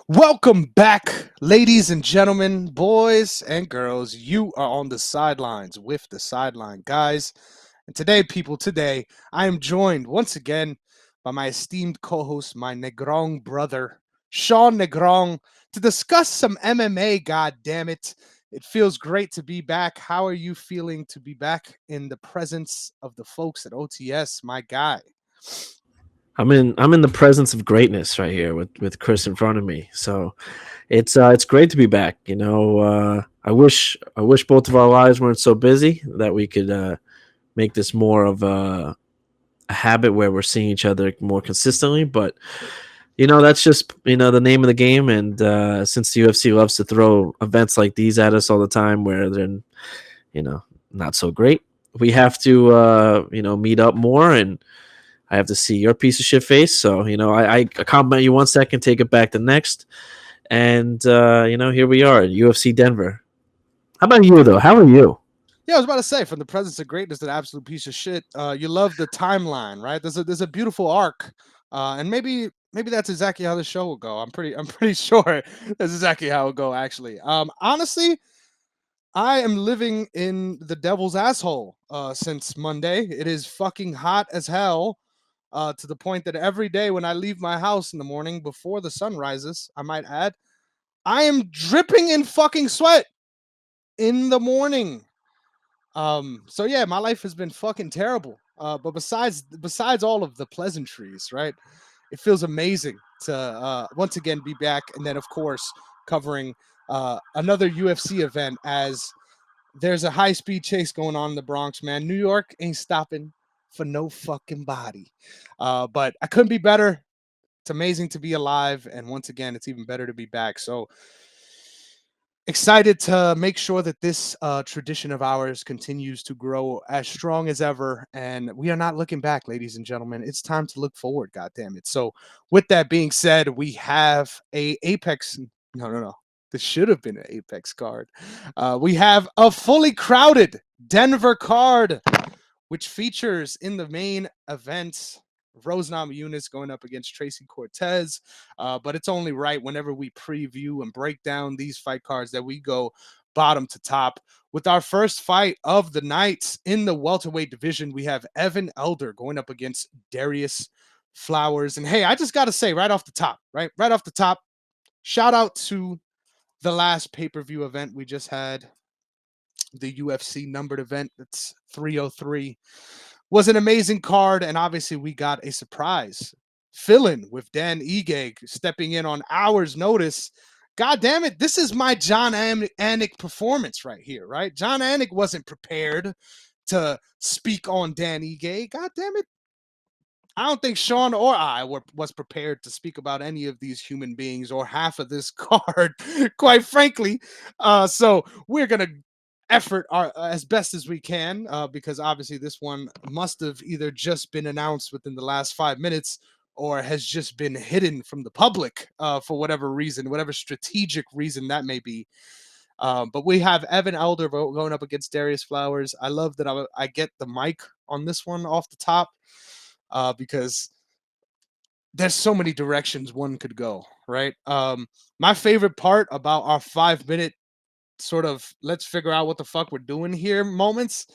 Welcome back, ladies and gentlemen, boys and girls. You are on the sidelines with the sideline guys. And today, people, I am joined once again by my esteemed co host, my Negrong brother, Sean Negrong, to discuss some MMA. God damn it. It feels great to be back. How are you feeling to be back in the presence of the folks at OTS, my guy? I'm in the presence of greatness right here with Chris in front of me. So it's great to be back. I wish both of our lives weren't so busy that we could make this more of a habit where we're seeing each other more consistently. But that's just the name of the game. And since the UFC loves to throw events like these at us all the time, where they're you know not so great, we have to meet up more and I have to see your piece of shit face. So, I compliment you 1 second, take it back the next. And, here we are at UFC Denver. How about you, though? How are you? Yeah, I was about to say, from the presence of greatness, an absolute piece of shit. You love the timeline, right? There's a beautiful arc, and maybe that's exactly how the show will go. I'm pretty sure that's exactly how it'll go. Actually, honestly, I am living in the devil's asshole since Monday. It is fucking hot as hell. To the point that every day when I leave my house in the morning before the sun rises, I might add, I am dripping in fucking sweat in the morning. So yeah, my life has been fucking terrible. But besides all of the pleasantries, right? It feels amazing to once again be back, and then of course covering another UFC event as there's a high speed chase going on in the Bronx. Man, New York ain't stopping for no fucking body. But I couldn't be better. It's amazing to be alive, and once again, it's even better to be back. So excited to make sure that this tradition of ours continues to grow as strong as ever, and we are not looking back, ladies and gentlemen. It's time to look forward. God damn it! So, with that being said, we have a Apex. No, no, no. This should have been an Apex card. We have a fully crowded Denver card, which features in the main event Rose Namajunas going up against Tracy Cortez. But it's only right whenever we preview and break down these fight cards that we go bottom to top. With our first fight of the night in the welterweight division, we have Evan Elder going up against Darrius Flowers. And hey, I just got to say right off the top, right off the top, shout out to the last pay-per-view event we just had, the UFC numbered event. That's 303. Was an amazing card, and obviously we got a surprise fill-in with Dan Ige stepping in on hours' notice. God damn it, this is my John Anik performance right here, right? John Anik wasn't prepared to speak on Dan Ige. God damn it. I don't think Sean or I was prepared to speak about any of these human beings or half of this card, quite frankly. So we're going to effort our as best as we can, because obviously this one must have either just been announced within the last 5 minutes or has just been hidden from the public for whatever reason, whatever strategic reason that may be. But we have Evan Elder going up against Darrius Flowers. I love that I get the mic on this one off the top, because there's so many directions one could go, right? My favorite part about our 5 minute sort of let's figure out what the fuck we're doing here moments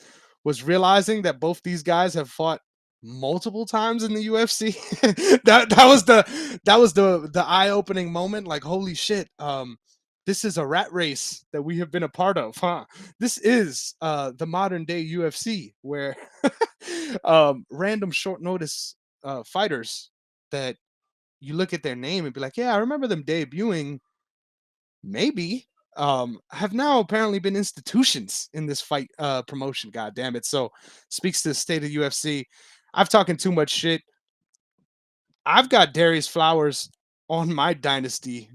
was realizing that both these guys have fought multiple times in the UFC. That was the eye-opening moment. Like, holy shit, this is a rat race that we have been a part of, huh? This is the modern day UFC where random short notice fighters that you look at their name and be like, yeah, I remember them debuting, maybe, have now apparently been institutions in this fight promotion. God damn it. So speaks to the state of UFC. I've talking too much shit. I've got Darrius Flowers on my dynasty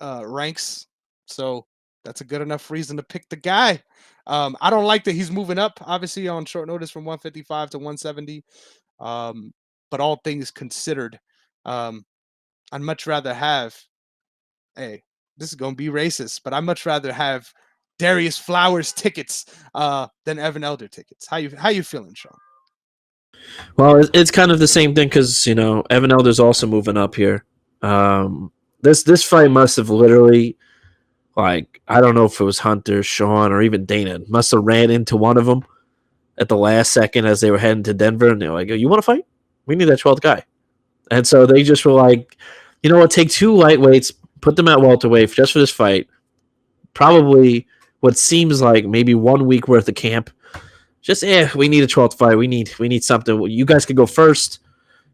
ranks, so that's a good enough reason to pick the guy. I don't like that he's moving up, obviously, on short notice from 155 to 170. But all things considered, um, I'd much rather have, hey, this is gonna be racist, but I'd much rather have Darrius Flowers tickets than Evan Elder tickets. How you feeling, Sean? Well, it's kind of the same thing because, Evan Elder's also moving up here. This fight must have literally, like, I don't know if it was Hunter, Sean, or even Dana, must have ran into one of them at the last second as they were heading to Denver, and they were like, "You want to fight? We need that 12th guy." And so they just were like, "You know what? Take two lightweights, put them at welterweight just for this fight. Probably what seems like maybe 1 week worth of camp. Just we need a 12th fight. We need something. You guys could go first.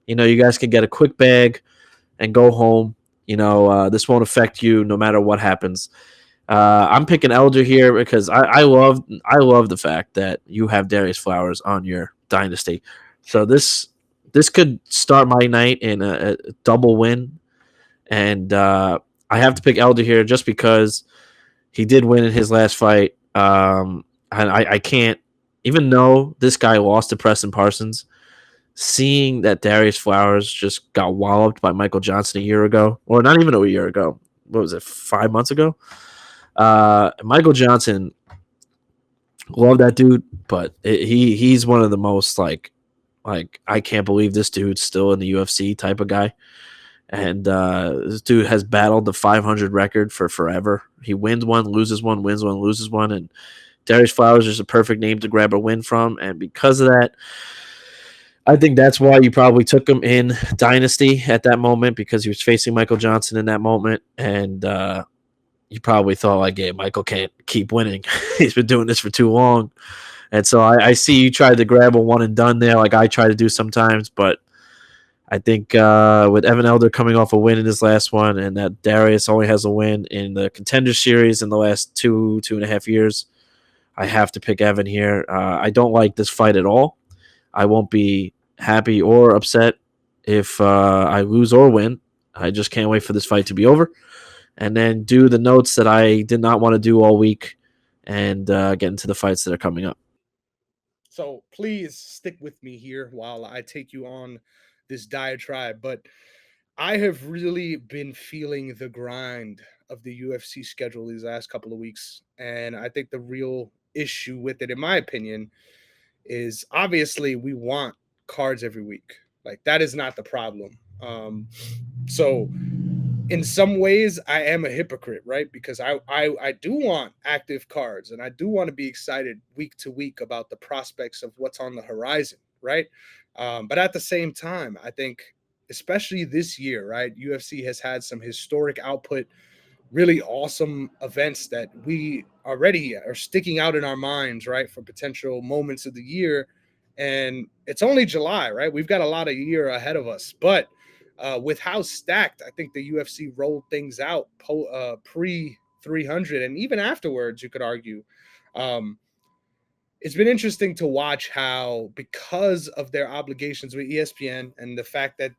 You guys could get a quick bag and go home. This won't affect you no matter what happens." I'm picking Elder here because I love the fact that you have Darrius Flowers on your dynasty. So this could start my night in a double win, and I have to pick Elder here just because he did win in his last fight. And I can't, even though this guy lost to Preston Parsons, seeing that Darrius Flowers just got walloped by Michael Johnson a year ago, or not even a year ago. What was it, 5 months ago? Michael Johnson, love that dude, but he's one of the most like I can't believe this dude's still in the UFC type of guy. And this dude has battled the 500 record for forever. He wins one, loses one, wins one, loses one, and Darrius Flowers is a perfect name to grab a win from. And because of that, I think that's why you probably took him in Dynasty at that moment, because he was facing Michael Johnson in that moment. And you probably thought, like, yeah, Michael can't keep winning. He's been doing this for too long. And so I see you tried to grab a one and done there, like I try to do sometimes. But I think with Evan Elder coming off a win in his last one, and that Darrius only has a win in the Contender Series in the last 2.5 years, I have to pick Evan here. I don't like this fight at all. I won't be happy or upset if I lose or win. I just can't wait for this fight to be over, and then do the notes that I did not want to do all week, and get into the fights that are coming up. So please stick with me here while I take you on this diatribe. But I have really been feeling the grind of the UFC schedule these last couple of weeks. And I think the real issue with it, in my opinion, is obviously we want cards every week. Like, that is not the problem. So in some ways I am a hypocrite, right? Because I do want active cards, and I do want to be excited week to week about the prospects of what's on the horizon, right? But at the same time, I think, especially this year, right, UFC has had some historic output, really awesome events that we already are sticking out in our minds, right, for potential moments of the year. And it's only July, right? We've got a lot of year ahead of us. But with how stacked I think the UFC rolled things out pre 300, and even afterwards, you could argue. Um, it's been interesting to watch how, because of their obligations with ESPN and the fact that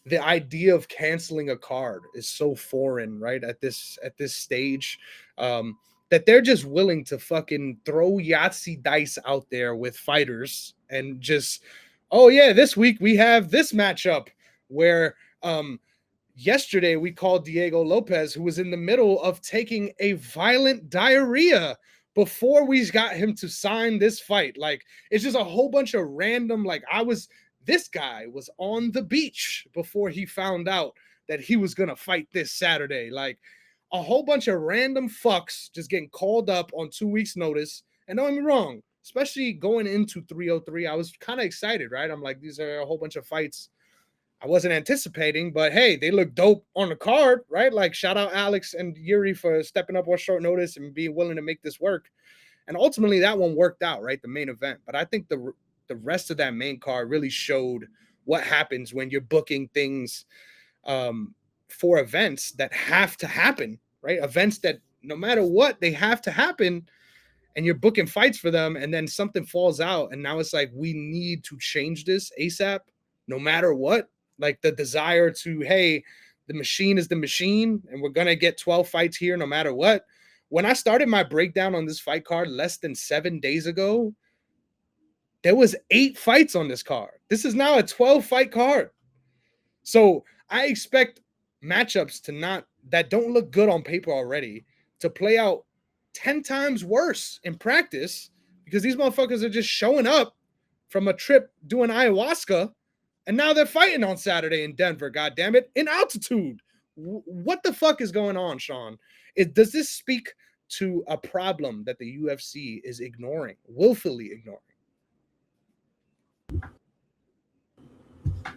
the idea of canceling a card is so foreign, right? At this stage, that they're just willing to fucking throw Yahtzee dice out there with fighters and just, oh yeah, this week we have this matchup where yesterday we called Diego Lopez, who was in the middle of taking a violent diarrhea before we got him to sign this fight. Like, it's just a whole bunch of random, like, this guy was on the beach before he found out that he was going to fight this Saturday. Like, a whole bunch of random fucks just getting called up on 2 weeks notice. And don't get me wrong, especially going into 303, I was kind of excited, right? I'm like, these are a whole bunch of fights I wasn't anticipating, but hey, they look dope on the card, right? Like, shout out Alex and Yuri for stepping up on short notice and being willing to make this work. And ultimately, that one worked out, right? The main event. But I think the rest of that main card really showed what happens when you're booking things for events that have to happen, right? Events that no matter what, they have to happen, and you're booking fights for them, and then something falls out, and now it's like, we need to change this ASAP, no matter what. Like, the desire to, hey, the machine is the machine, and we're gonna get 12 fights here no matter what. When I started my breakdown on this fight card less than 7 days ago, there was 8 fights on this card. This is now a 12 fight card. So I expect matchups that don't look good on paper already to play out 10 times worse in practice, because these motherfuckers are just showing up from a trip doing ayahuasca, and now they're fighting on Saturday in Denver, God damn it, in altitude What the fuck is going on, Sean? Does this speak to a problem that the UFC is ignoring, willfully ignoring?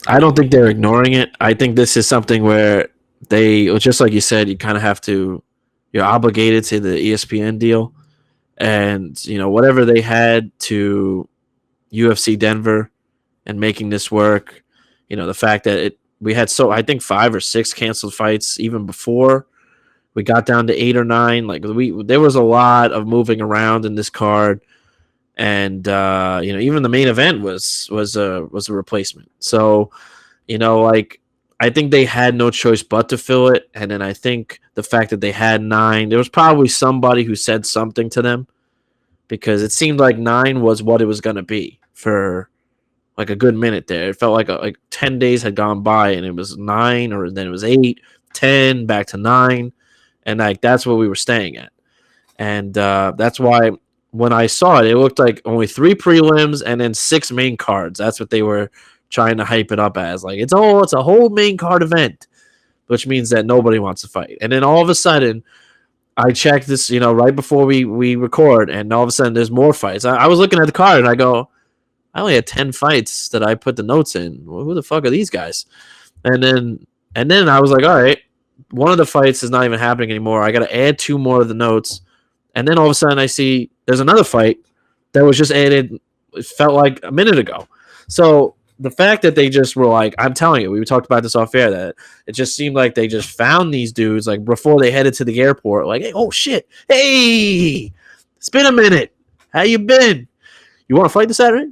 I don't think they're ignoring it. I think this is something where they, just like you said, you kind of have to, you're obligated to the ESPN deal, and whatever they had to UFC Denver and making this work. The fact that we had I think 5 or 6 canceled fights even before we got down to 8 or 9. Like there was a lot of moving around in this card, and even the main event was a replacement. So like I think they had no choice but to fill it, and then I think the fact that they had 9, there was probably somebody who said something to them, because it seemed like 9 was what it was going to be for like a good minute there. It felt like 10 days had gone by and it was 9, or then it was 8, 10, back to 9. And like that's what we were staying at. And that's why when I saw it, it looked like only 3 prelims and then 6 main cards. That's what they were trying to hype it up as. Like it's a whole main card event, which means that nobody wants to fight. And then all of a sudden, I checked this, right before we record, and all of a sudden there's more fights. I was looking at the card and I go, I only had 10 fights that I put the notes in. Well, who the fuck are these guys? And then I was like, all right, one of the fights is not even happening anymore. I got to add 2 more of the notes. And then all of a sudden I see there's another fight that was just added, it felt like a minute ago. So the fact that they just were like, I'm telling you, we talked about this off air, that it just seemed like they just found these dudes like before they headed to the airport. Like, hey, oh shit, hey, it's been a minute. How you been? You want to fight this Saturday?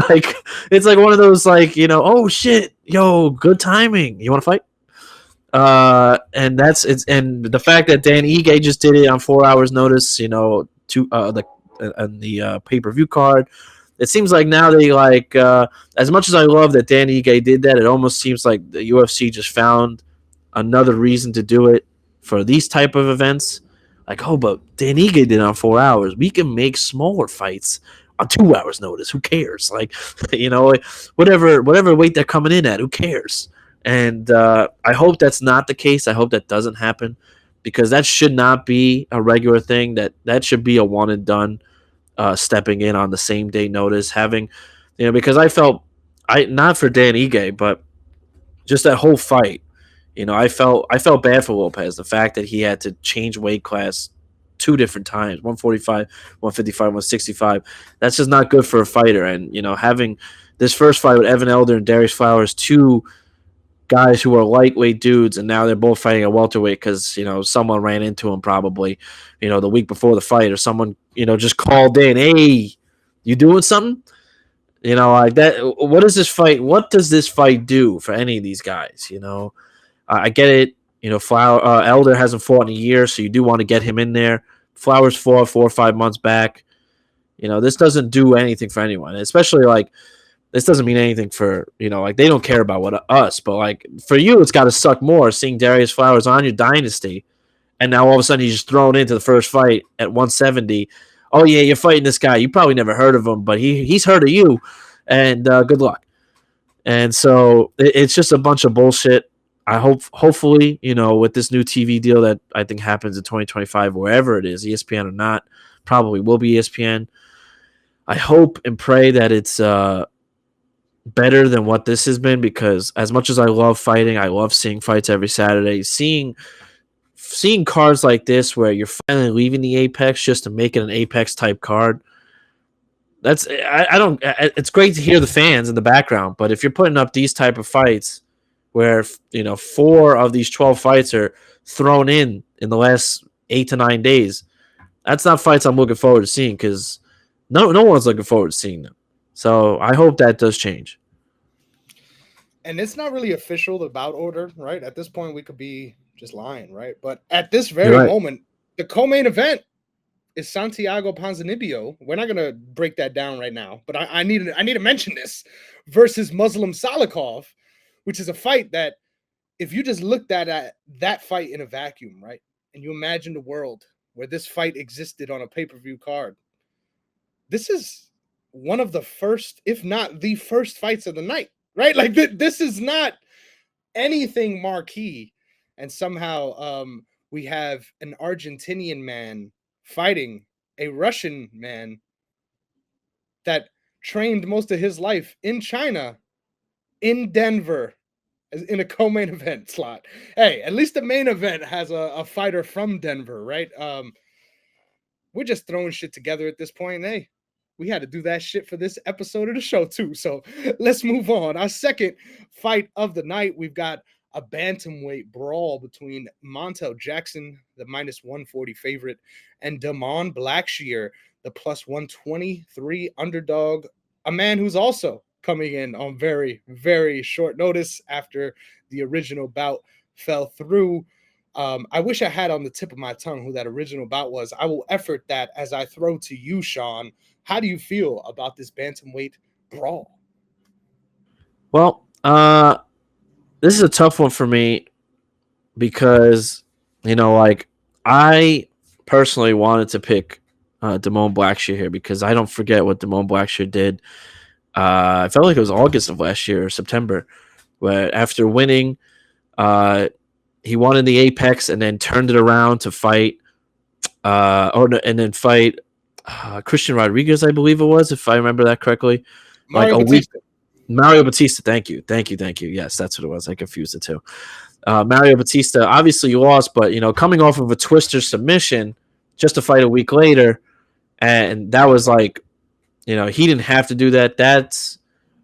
Like, it's like one of those like, oh shit, yo, good timing. You want to fight? And the fact that Dan Ige just did it on 4 hours notice, to the pay-per-view card. It seems like now they like, as much as I love that Dan Ige did that, it almost seems like the UFC just found another reason to do it for these type of events. Like, oh, but Dan Ige did it on 4 hours. We can make smaller fights on 2 hours notice. Who cares? Like, whatever weight they're coming in at, who cares? And I hope that's not the case. I hope that doesn't happen, because that should not be a regular thing. That should be a one and done, stepping in on the same day notice, having, because I felt, not for Dan Ige, but just that whole fight, I felt bad for Lopez. The fact that he had to change weight class 2 different times, 145, 155, 165. That's just not good for a fighter. And having this first fight with Evan Elder and Darius Flowers, 2 guys who are lightweight dudes, and now they're both fighting at welterweight because someone ran into him probably the week before the fight, or someone just called in, hey, you doing something, like that. What does this fight do for any of these guys? I get it. Elder hasn't fought in a year, so you do want to get him in there. Flowers fought 4 or 5 months back. This doesn't do anything for anyone, especially like, this doesn't mean anything for, like they don't care about us, but like for you, it's got to suck more seeing Darrius Flowers on your dynasty, and now all of a sudden he's just thrown into the first fight at 170. Oh yeah, you're fighting this guy. You probably never heard of him, but he's heard of you, and good luck. And so it's just a bunch of bullshit. I hopefully, with this new TV deal that I think happens in 2025, wherever it is, ESPN or not, probably will be ESPN. I hope and pray that it's better than what this has been, because as much as I love fighting, I love seeing fights every Saturday. Seeing cards like this where you're finally leaving the Apex just to make it an Apex type card. It's great to hear the fans in the background, but if you're putting up these type of fights where 4 of these 12 fights are thrown in the last 8 to 9 days, that's not fights I'm looking forward to seeing, because no one's looking forward to seeing them. So I hope that does change. And it's not really official, the bout order, right? At this point, we could be just lying, right? But at this very moment, the co-main event is Santiago Ponzinibbio. We're not going to break that down right now, but I need to mention this, versus Muslim Salikhov, which is a fight that, if you just looked at that fight in a vacuum, right? And you imagine the world where this fight existed on a pay-per-view card, this is one of the first, if not the first fights of the night, right? Like this is not anything marquee and somehow we have an Argentinian man fighting a Russian man that trained most of his life in China, in Denver, in a co-main event slot. Hey, at least the main event has a fighter from Denver, right? We're just throwing shit together at this point. Hey, we had to do that shit for this episode of the show too. So let's move on. Our second fight of the night, we've got a bantamweight brawl between Montel Jackson, the minus 140 favorite, and Damon Blackshear, the plus 123 underdog. A man who's also coming in on very, very short notice after the original bout fell through. I wish I had on the tip of my tongue who that original bout was. I will effort that as I throw to you, Sean. How do you feel about this bantamweight brawl? Well, this is a tough one for me because like I personally wanted to pick Damon Blackshear here because I don't forget what Damon Blackshear did. I felt like it was August of last year or September, where after winning, he won in the Apex and then turned it around to fight, and then fight Christian Rodriguez, I believe it was, if I remember that correctly. Like Mario a week. Batista. Mario Batista, thank you. Yes, that's what it was. I confused the two. Mario Batista, obviously you lost, but coming off of a twister submission just to fight a week later, and that was like, he didn't have to do that.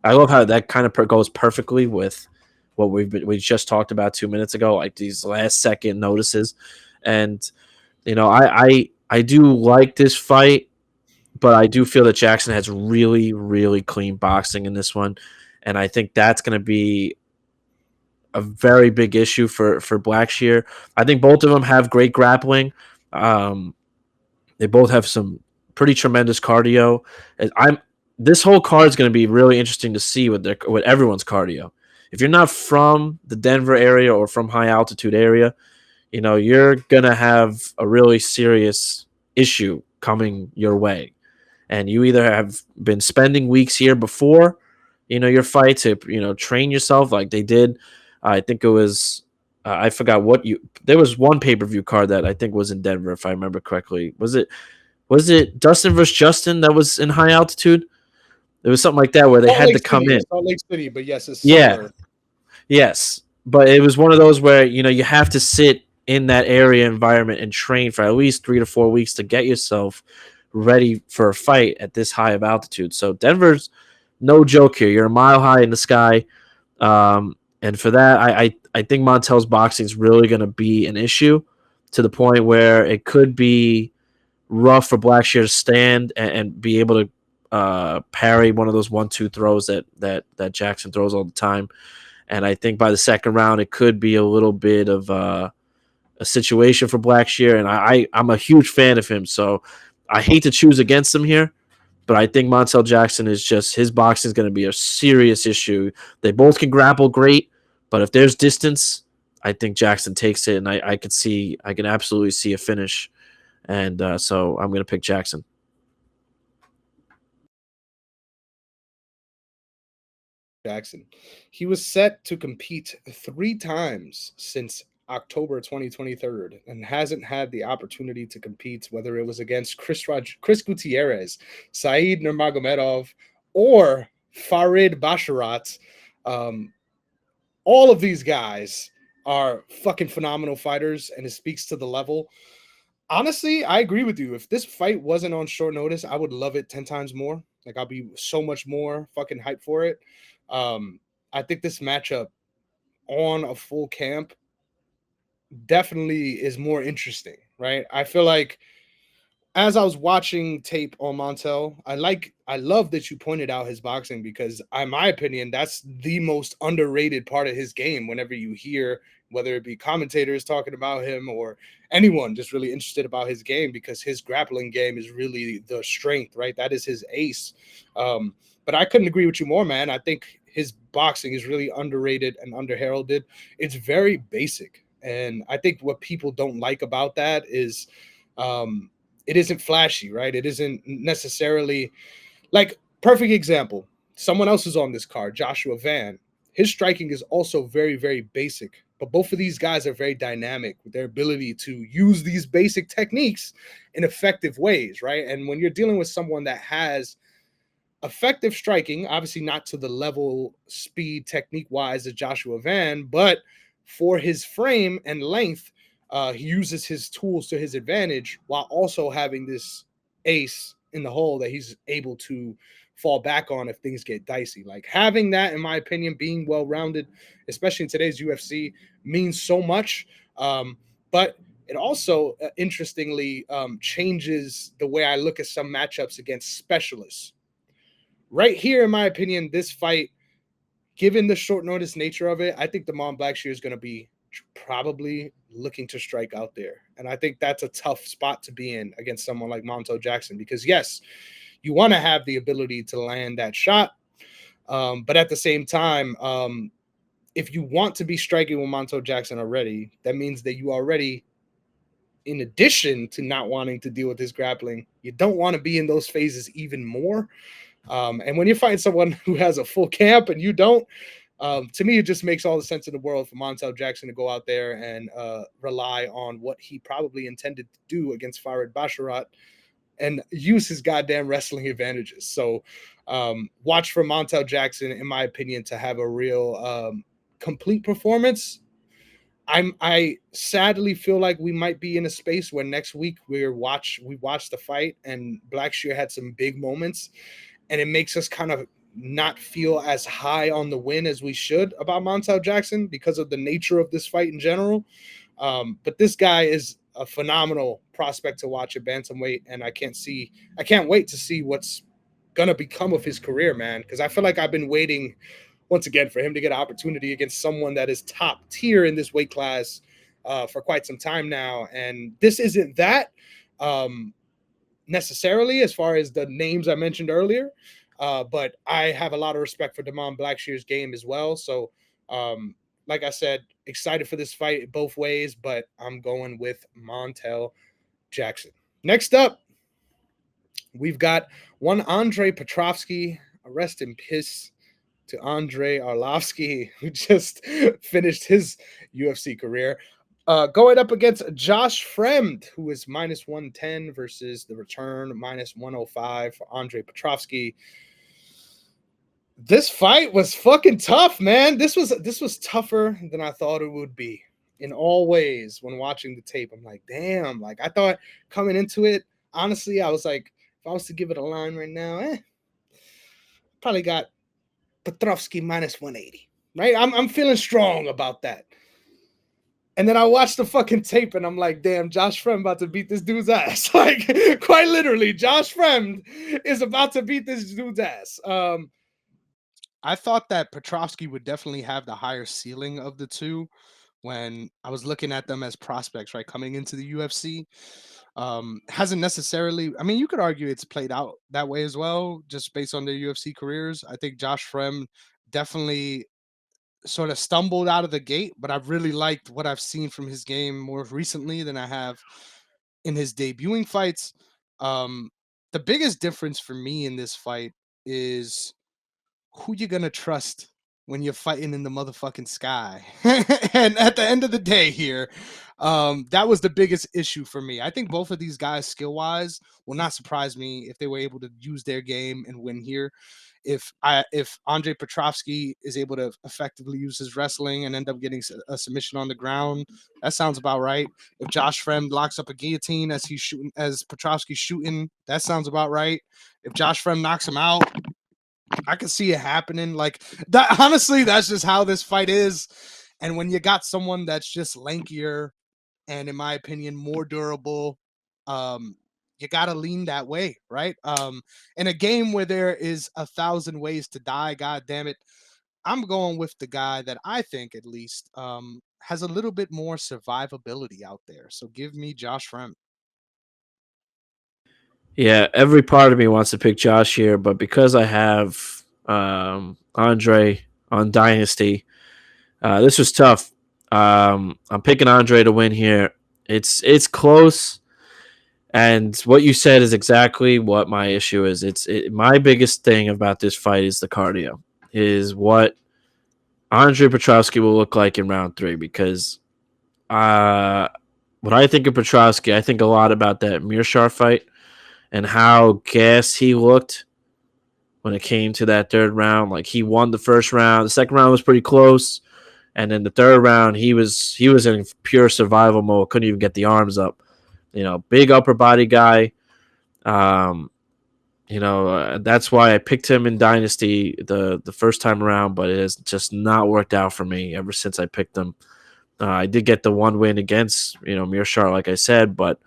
I love how that kind of goes perfectly with what we just talked about 2 minutes ago, like these last second notices, and I do like this fight, but I do feel that Jackson has really, really clean boxing in this one, and I think that's going to be a very big issue for Blackshear. I think both of them have great grappling. They both have some pretty tremendous cardio. This whole card is going to be really interesting to see with everyone's cardio. If you're not from the Denver area or from high altitude area, you're going to have a really serious issue coming your way. And you either have been spending weeks here before, your fight to, train yourself like they did. I think it was, I forgot there was one pay-per-view card that I think was in Denver, if I remember correctly. Was it Dustin versus Justin that was in high altitude? It was something like that where they Salt had Lake to come City, in. Salt Lake City, but yes, it's Yeah. similar. Yes. But it was one of those where, you have to sit in that area environment and train for at least 3 to 4 weeks to get yourself ready for a fight at this high of altitude. So Denver's no joke here. You're a mile high in the sky. And for that, I think Montel's boxing is really going to be an issue to the point where it could be rough for Blackshear to stand and be able to parry one of those 1-2 throws that Jackson throws all the time. And I think by the second round, it could be a little bit of a situation for Blackshear. And I'm a huge fan of him, so I hate to choose against him here. But I think Montel Jackson his boxing is going to be a serious issue. They both can grapple great, but if there's distance, I think Jackson takes it, and I can absolutely see a finish. And so I'm going to pick Jackson. Jackson. He was set to compete 3 times since October 2023 and hasn't had the opportunity to compete, whether it was against Chris Gutierrez, Said Nurmagomedov, or Farid Basharat. All of these guys are fucking phenomenal fighters, and it speaks to the level. Honestly, I agree with you. If this fight wasn't on short notice, I would love it 10 times more. Like, I'll be so much more fucking hyped for it. I think this matchup on a full camp definitely is more interesting, right? I feel like as I was watching tape on Montel, I love that you pointed out his boxing because, in my opinion, that's the most underrated part of his game. Whenever you hear, whether it be commentators talking about him or anyone just really interested about his game, because his grappling game is really the strength, right? That is his ace. But I couldn't agree with you more, man. I think his boxing is really underrated and underheralded. It's very basic, and I think what people don't like about that is, it isn't flashy, right? It isn't necessarily like, perfect example. Someone else is on this card, Joshua Van. His striking is also very, very basic, But both of these guys are very dynamic with their ability to use these basic techniques in effective ways, right? And when you're dealing with someone that has effective striking, obviously not to the level speed technique wise as Joshua Van, but for his frame and length, he uses his tools to his advantage while also having this ace in the hole that he's able to fall back on if things get dicey. Like having that, in my opinion, being well rounded, especially in today's UFC, means so much. But it also, interestingly, changes the way I look at some matchups against specialists. Right here, in my opinion, this fight, given the short notice nature of it, I think the Blackshear is going to be probably looking to strike out there. And I think that's a tough spot to be in against someone like Montel Jackson, because yes, you want to have the ability to land that shot. But at the same time, if you want to be striking with Montel Jackson already, that means that you already, in addition to not wanting to deal with his grappling, you don't want to be in those phases even more. And when you find someone who has a full camp and you don't, to me, it just makes all the sense in the world for Montel Jackson to go out there and rely on what he probably intended to do against Farid Basharat and use his goddamn wrestling advantages. So watch for Montel Jackson, in my opinion, to have a real complete performance. I sadly feel like we might be in a space where next week we watch the fight and Blackshear had some big moments, and it makes us kind of not feel as high on the win as we should about Montel Jackson because of the nature of this fight in general. But this guy is a phenomenal prospect to watch at bantamweight, and I can't wait to see what's gonna become of his career, man. Because I feel like I've been waiting once again for him to get an opportunity against someone that is top tier in this weight class for quite some time now, and this isn't that necessarily as far as the names I mentioned earlier. But I have a lot of respect for Damon Blackshear's game as well. So, like I said, excited for this fight both ways, but I'm going with Montel Jackson. Next up, we've got one Andre Petrovski. Rest in peace to Andre Arlovsky, who just finished his UFC career. Going up against Josh Fremd, who is minus 110 versus the return minus 105 for Andre Petrovski. This fight was fucking tough, man. This was tougher than I thought it would be in all ways. When watching the tape, I'm like, damn. Like I thought coming into it, honestly, I was like, if I was to give it a line right now, probably got Petrovski minus 180. Right? I'm feeling strong about that. And then I watched the fucking tape and I'm like, damn, Josh Fremd about to beat this dude's ass. Like, quite literally, Josh Fremd is about to beat this dude's ass. I thought that Petrovski would definitely have the higher ceiling of the two when I was looking at them as prospects, right, coming into the UFC. Hasn't necessarily, I mean, you could argue it's played out that way as well, just based on their UFC careers. I think Josh Fremd definitely sort of stumbled out of the gate, but I've really liked what I've seen from his game more recently than I have in his debuting fights. The biggest difference for me in this fight is who you gonna trust when you're fighting in the motherfucking sky. And at the end of the day here, that was the biggest issue for me. I think both of these guys, skill wise, will not surprise me if they were able to use their game and win here. If Andre Petrovski is able to effectively use his wrestling and end up getting a submission on the ground, that sounds about right. If Josh Fremd locks up a guillotine as he's shooting, as Petrovski's shooting, that sounds about right. If Josh Fremd knocks him out, I can see it happening. Like that, honestly, that's just how this fight is. And when you got someone that's just lankier and, in my opinion, more durable, you gotta lean that way, right? In a game where there is 1,000 ways to die, god damn it, I'm going with the guy that I think at least has a little bit more survivability out there. So give me Josh Fremd. Yeah, every part of me wants to pick Josh here, but because I have Andre on Dynasty, this was tough. I'm picking Andre to win here. It's close, and what you said is exactly what my issue is. My biggest thing about this fight is the cardio. Is what Andre Petrovski will look like in round 3 because uh, when I think of Petrovski, I think a lot about that Mearshar fight and how gassed he looked when it came to that third round. Like he won the first round, the second round was pretty close, and then the third round he was in pure survival mode, couldn't even get the arms up. Big upper body guy. Um, that's why I picked him in Dynasty the first time around, but it has just not worked out for me ever since I picked him. I did get the one win against Mearshar, like I said, but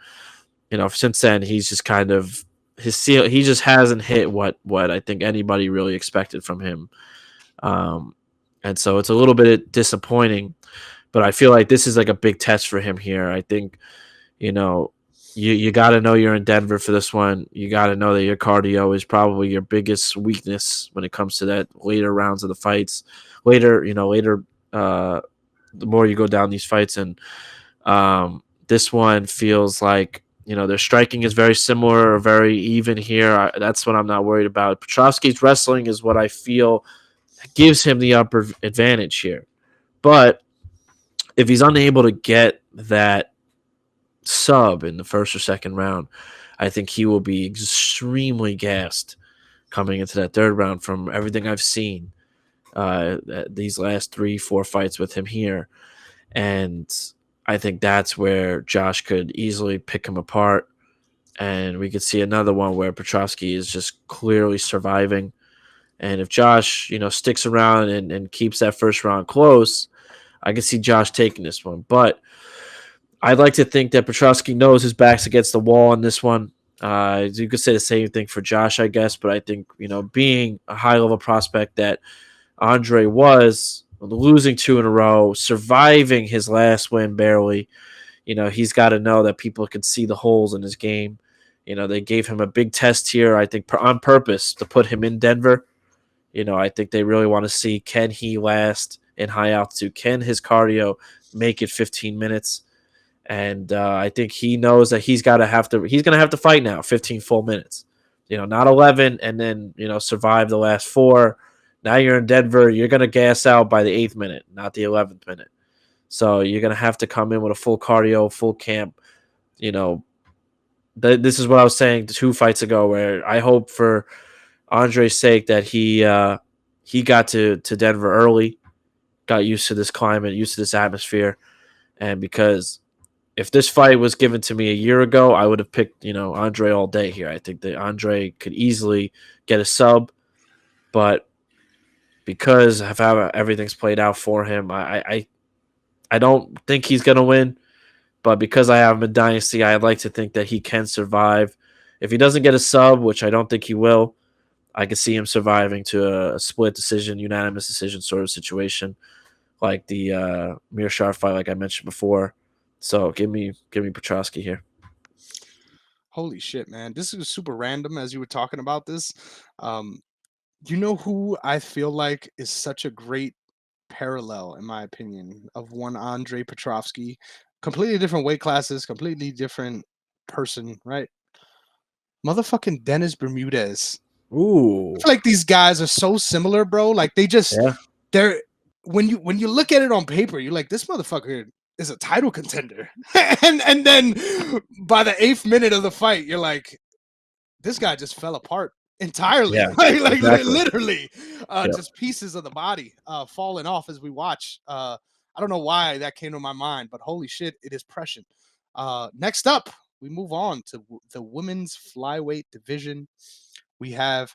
since then he's just kind of his seal. He just hasn't hit what I think anybody really expected from him, um, and so it's a little bit disappointing. But I feel like this is like a big test for him here. I think you know you got to know you're in Denver for this one. You got to know that your cardio is probably your biggest weakness when it comes to that later rounds of the fights. Later, the more you go down these fights, and this one feels like their striking is very similar or very even here. That's what I'm not worried about. Petrovski's wrestling is what I feel gives him the upper advantage here. But if he's unable to get that sub in the first or second round, I think he will be extremely gassed coming into that third round from everything I've seen these last 3-4 fights with him here. And I think that's where Josh could easily pick him apart. And we could see another one where Petrovski is just clearly surviving. And if Josh, sticks around and keeps that first round close, I could see Josh taking this one. But I'd like to think that Petrovski knows his back's against the wall on this one. You could say the same thing for Josh, I guess. But I think, being a high-level prospect that Andre was, losing 2 in a row, surviving his last win barely, he's got to know that people can see the holes in his game. They gave him a big test here, I think, on purpose to put him in Denver. I think they really want to see, can he last in high altitude? Can his cardio make it 15 minutes? And I think he knows that he's going to have to fight now 15 full minutes. Not 11 and then, survive the last 4. Now you're in Denver. You're going to gas out by the 8th minute, not the 11th minute. So you're going to have to come in with a full cardio, full camp. This is what I was saying 2 fights ago, where I hope for Andre's sake that he got to Denver early, got used to this climate, used to this atmosphere. And because if this fight was given to me a year ago, I would have picked, Andre all day here. I think that Andre could easily get a sub, but because of how everything's played out for him, I don't think he's going to win. But because I have him in Dynasty, I'd like to think that he can survive. If he doesn't get a sub, which I don't think he will, I could see him surviving to a split decision, unanimous decision sort of situation, like the Mearshar fight, like I mentioned before. So give me Petrovski here. Holy shit, man. This is super random as you were talking about this. Um, you know who I feel like is such a great parallel, in my opinion, of one Andre Petrovski? Completely different weight classes, completely different person, right? Motherfucking Dennis Bermudez. Ooh, I feel like these guys are so similar, bro. Like yeah, they're when you look at it on paper, you're like, this motherfucker is a title contender. and then by the 8th minute of the fight, you're like, this guy just fell apart entirely. yeah, like exactly. literally Yep. just pieces of the body falling off as we watch. I don't know why that came to my mind, but holy shit, it is prescient. Next up, we move on to the women's flyweight division. We have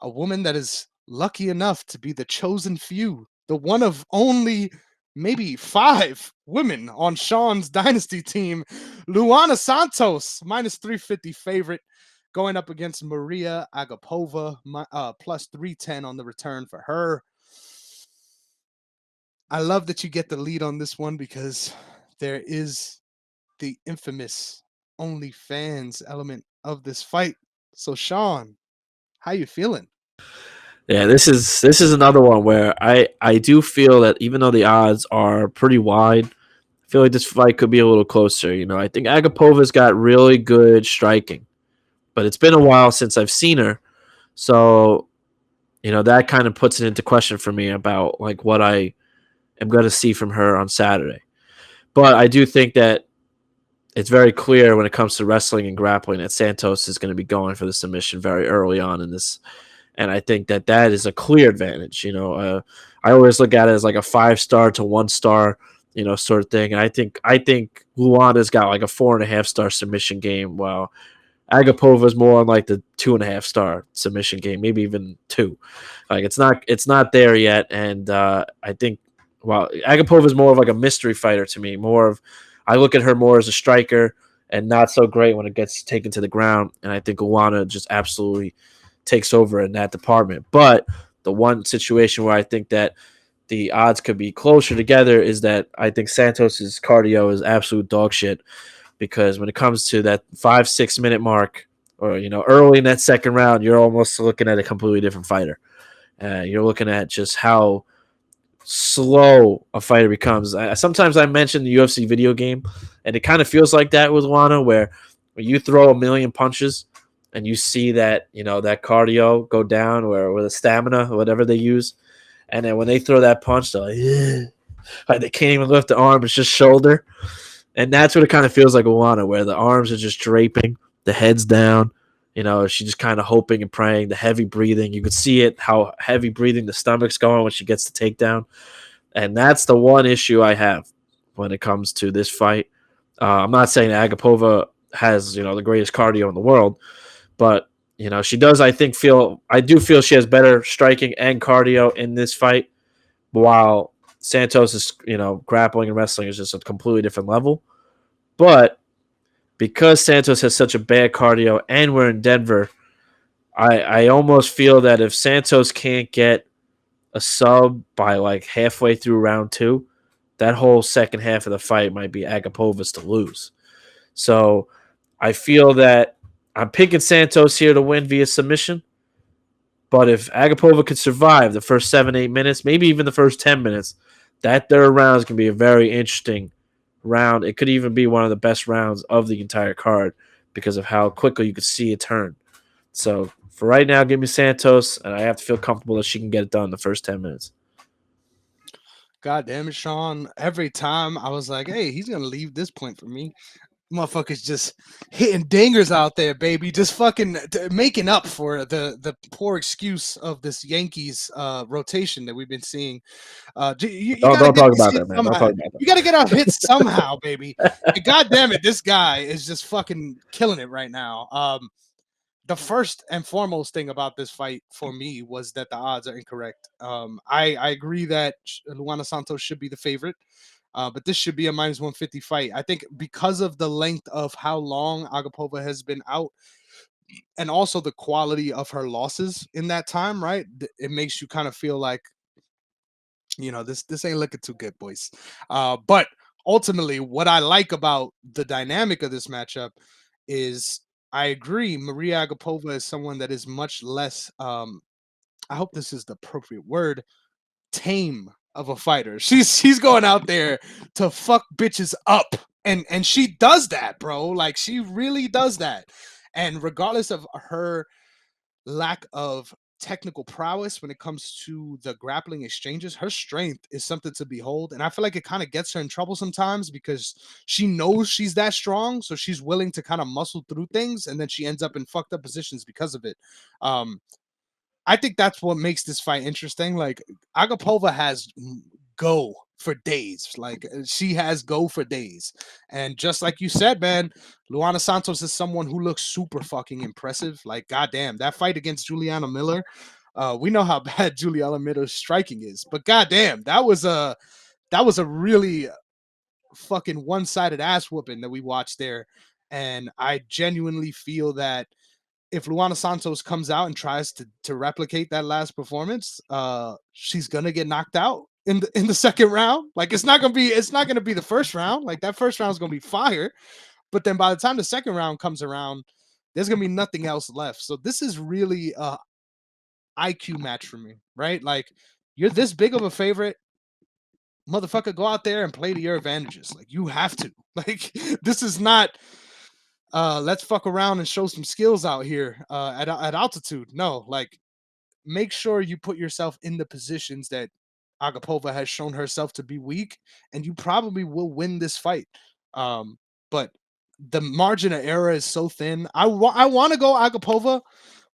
a woman that is lucky enough to be the chosen few, the one of only maybe 5 women on Sean's dynasty team. Luana Santos, minus 350 favorite, going up against Mariya Agapova, plus 310 on the return for her. I love that you get the lead on this one because there is the infamous OnlyFans element of this fight. So, Sean, how you feeling? Yeah, this is another one where I do feel that even though the odds are pretty wide, I feel like this fight could be a little closer. I think Agapova's got really good striking, but it's been a while since I've seen her, so that kind of puts it into question for me about like what I am going to see from her on Saturday. But I do think that it's very clear when it comes to wrestling and grappling that Santos is going to be going for the submission very early on in this, and I think that that is a clear advantage. I always look at it as like a 5-star to 1-star, sort of thing, and I think Luana's got like a 4.5-star submission game, while Agapova is more on like the 2.5-star submission game, maybe even 2. Like it's not there yet, and I think Agapova is more of like a mystery fighter to me. More of I look at her more as a striker and not so great when it gets taken to the ground, and I think Luana just absolutely takes over in that department. But the one situation where I think that the odds could be closer together is that I think Santos's cardio is absolute dog shit, because when it comes to that 5-6 minute mark, or early in that second round, you're almost looking at a completely different fighter. You're looking at just how slow a fighter becomes. Sometimes I mention the UFC video game, and it kind of feels like that with Lana, where when you throw a million punches and you see that that cardio go down, or the stamina, or whatever they use, and then when they throw that punch, they're like, "Ugh." Like they can't even lift the arm; it's just shoulder. And that's what it kind of feels like with Luana, where the arms are just draping, the head's down. She's just kind of hoping and praying, the heavy breathing. You could see it, how heavy breathing the stomach's going when she gets the takedown. And that's the one issue I have when it comes to this fight. I'm not saying Agapova has, the greatest cardio in the world, but, she does, I do feel she has better striking and cardio in this fight, while Santos is, grappling and wrestling is just a completely different level. But because Santos has such a bad cardio and we're in Denver, I almost feel that if Santos can't get a sub by like halfway through round 2, that whole second half of the fight might be Agapova's to lose. So I feel that I'm picking Santos here to win via submission. But if Agapova could survive the first 7-8 minutes, maybe even the first 10 minutes, that third round is going to be a very interesting round. It could even be one of the best rounds of the entire card because of how quickly you could see it turn. So for right now, give me Santos, and I have to feel comfortable that she can get it done in the first 10 minutes. God damn it, Sean. Every time I was like, hey, he's gonna leave this point for me. Motherfuckers just hitting dingers out there, baby. Just fucking making up for the poor excuse of this Yankees rotation that we've been seeing. You got to Don't get talk these about hits that, man. Don't somehow. talk about You got to get our hits somehow, baby. And God damn it, this guy is just fucking killing it right now. The first and foremost thing about this fight for me was that the odds are incorrect. I agree that Luana Santos should be the favorite, but this should be a minus 150 fight. I think because of the length of how long Agapova has been out, and also the quality of her losses in that time, right? It makes you kind of feel like, this ain't looking too good, boys. But ultimately, what I like about the dynamic of this matchup is I agree. Mariya Agapova is someone that is much less. I hope this is the appropriate word. Tame of a fighter. She's going out there to fuck bitches up, and she does that, bro. Like she really does that. And regardless of her lack of technical prowess when it comes to the grappling exchanges, her strength is something to behold. And I feel like it kind of gets her in trouble sometimes because she knows she's that strong. So she's willing to kind of muscle through things. And then she ends up in fucked up positions because of it. Um, I think that's what makes this fight interesting. Like Agapova has go for days. Like she has go for days. And just like you said, man, Luana Santos is someone who looks super fucking impressive. Like goddamn, that fight against Juliana Miller. We know how bad Juliana Miller's striking is, but goddamn, that was a really fucking one-sided ass whooping that we watched there. And I genuinely feel that if Luana Santos comes out and tries to replicate that last performance, she's gonna get knocked out in the second round. Like it's not gonna be the first round. Like that first round is gonna be fire, but then by the time the second round comes around, there's gonna be nothing else left. So this is really a IQ match for me, right? Like you're this big of a favorite, motherfucker. Go out there and play to your advantages. Like you have to. Like this is not let's fuck around and show some skills out here at altitude. No, like make sure you put yourself in the positions that Agapova has shown herself to be weak, and you probably will win this fight. But the margin of error is so thin. I want to go Agapova,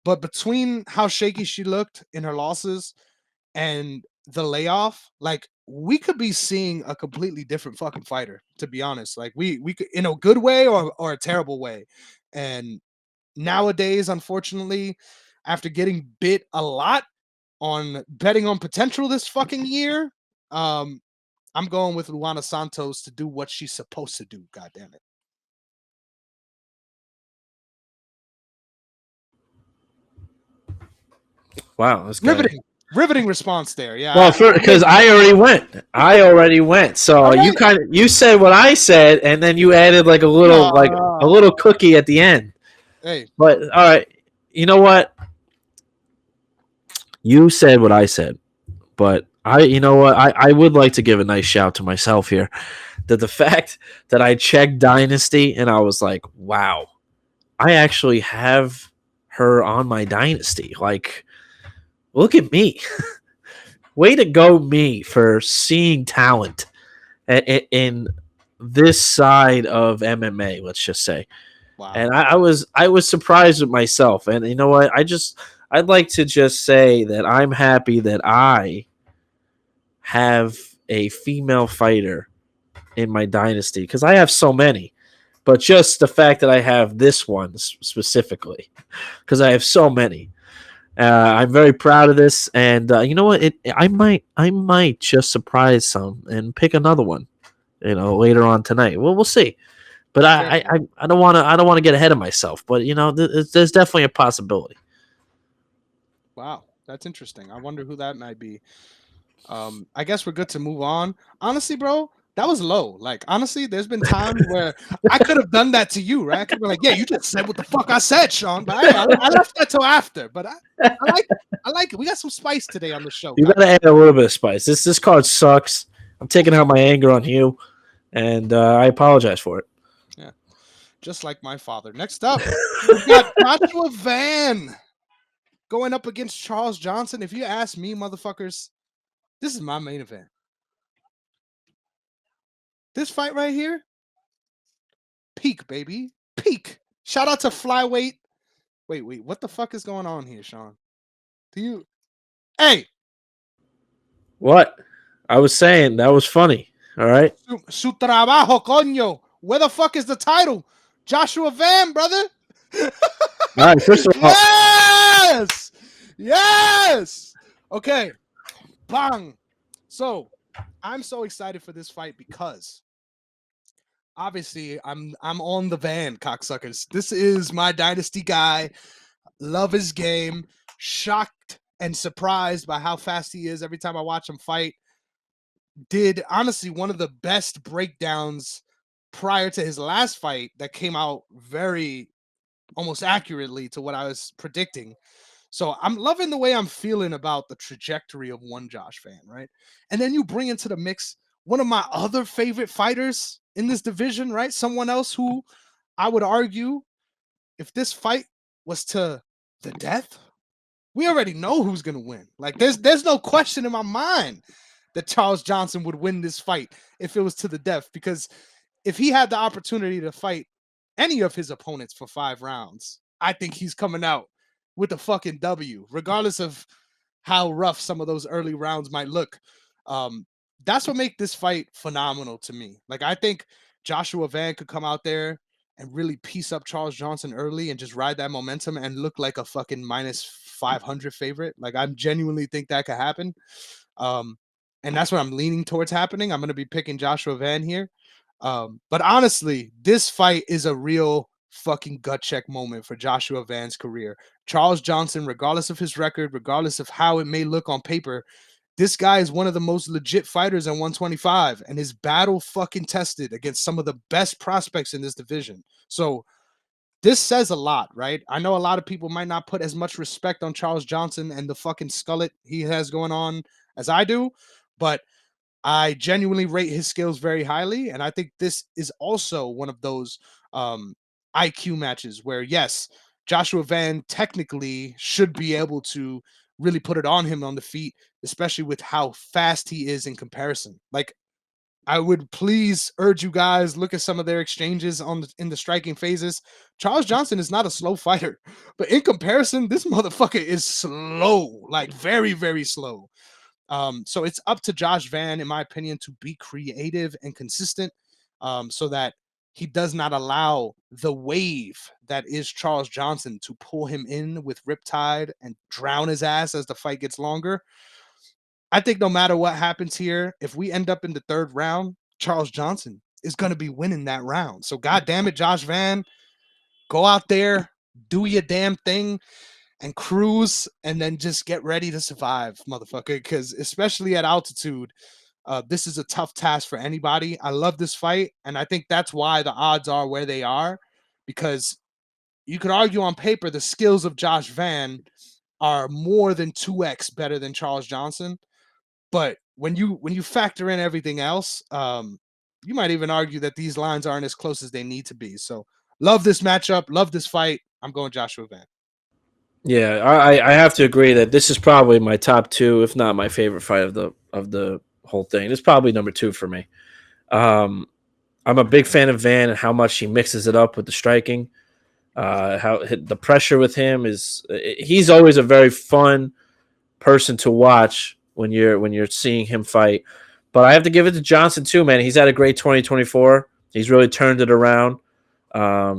but between how shaky she looked in her losses and the layoff, like we could be seeing a completely different fucking fighter, to be honest. Like we could, in a good way or a terrible way. And nowadays, unfortunately, after getting bit a lot on betting on potential this fucking year, um, I'm going with Luana Santos to do what she's supposed to do. God damn it. Wow, this guy. Riveting response there. Yeah. Well, because I already went. So All right. you said what I said, and then you added like a little cookie at the end. Hey. But all right, you know what? You said what I said, but you know what? I would like to give a nice shout to myself here. That the fact that I checked Dynasty and I was like, wow, I actually have her on my Dynasty. Like, look at me. Way to go, me, for seeing talent in this side of MMA. Let's just say, Wow. and I was surprised with myself. And you know what? I'd like to just say that I'm happy that I have a female fighter in my dynasty because I have so many. But just the fact that I have this one specifically, because I have so many. I'm very proud of this, and you know what? I might just surprise some and pick another one. You know, later on tonight. Well, we'll see. But I don't want to get ahead of myself. But you know, there's definitely a possibility. Wow, that's interesting. I wonder who that might be. I guess we're good to move on. Honestly, bro, that was low. Like, honestly, there's been times where I could have done that to you, right? I could be like, yeah, you just said what the fuck I said, Sean. But I left that till after. But I like it. We got some spice today on the show. You gotta add a little bit of spice. This card sucks. I'm taking out my anger on you, and I apologize for it. Yeah, just like my father. Next up, we've got Joshua Van going up against Charles Johnson. If you ask me, motherfuckers, this is my main event. This fight right here, peak, baby. Peak. Shout out to flyweight. Wait, what the fuck is going on here, Sean? Do you Hey, What? I was saying that was funny. All right. su trabajo, coño. Where the fuck is the title? Joshua Van, brother. All right. First of all, Yes. Okay. Bang. So, I'm so excited for this fight because obviously I'm on the van, cocksuckers. This is my dynasty guy. Love his game. Shocked and surprised by how fast he is every time I watch him fight. Did honestly one of the best breakdowns prior to his last fight that came out very almost accurately to what I was predicting. So I'm loving the way I'm feeling about the trajectory of one Josh Fan, right? And then you bring into the mix one of my other favorite fighters in this division, right? Someone else who I would argue if this fight was to the death, we already know who's going to win. Like there's no question in my mind that Charles Johnson would win this fight if it was to the death, because if he had the opportunity to fight any of his opponents for 5 rounds, I think he's coming out with a fucking W, regardless of how rough some of those early rounds might look. That's what makes this fight phenomenal to me. Like, I think Joshua Van could come out there and really piece up Charles Johnson early and just ride that momentum and look like a fucking minus 500 favorite. Like, I genuinely think that could happen. And that's what I'm leaning towards happening. I'm going to be picking Joshua Van here. But honestly, this fight is a real fucking gut check moment for Joshua Van's career. Charles Johnson, regardless of his record, regardless of how it may look on paper, this guy is one of the most legit fighters at 125 and his battle fucking tested against some of the best prospects in this division. So this says a lot, right? I know a lot of people might not put as much respect on Charles Johnson and the fucking skullet he has going on as I do, but I genuinely rate his skills very highly. And I think this is also one of those IQ matches where, yes, Joshua Van technically should be able to really put it on him on the feet, especially with how fast he is in comparison. Like, I would please urge you guys look at some of their exchanges in the striking phases. Charles Johnson is not a slow fighter, but in comparison, this motherfucker is slow, like very very slow. So it's up to Josh Van, in my opinion, to be creative and consistent, so that he does not allow the wave that is Charles Johnson to pull him in with Riptide and drown his ass as the fight gets longer. I think no matter what happens here, if we end up in the third round, Charles Johnson is going to be winning that round. So, God damn it, Josh Van, go out there, do your damn thing, and cruise, and then just get ready to survive, motherfucker. Because especially at altitude, this is a tough task for anybody. I love this fight, and I think that's why the odds are where they are. Because you could argue on paper the skills of Josh Van are more than 2x better than Charles Johnson. But when you factor in everything else, you might even argue that these lines aren't as close as they need to be. So love this matchup, love this fight. I'm going Joshua Van. Yeah, I have to agree that this is probably my top two, if not my favorite fight of the whole thing. It's probably number two for me. Um, I'm a big fan of Van and how much he mixes it up with the striking. How the pressure with him he's always a very fun person to watch when you're seeing him fight. But I have to give it to Johnson too, man. He's had a great 2024. He's really turned it around.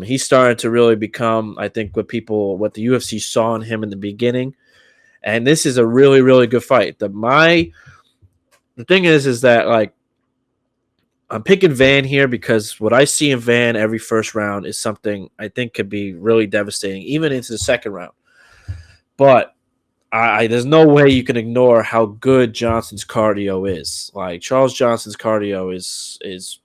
He's starting to really become, I think, what the UFC saw in him in the beginning. And this is a really, really good fight. The thing is that like I'm picking Van here because what I see in Van every first round is something I think could be really devastating, even into the second round. But there's no way you can ignore how good Johnson's cardio is. Like Charles Johnson's cardio is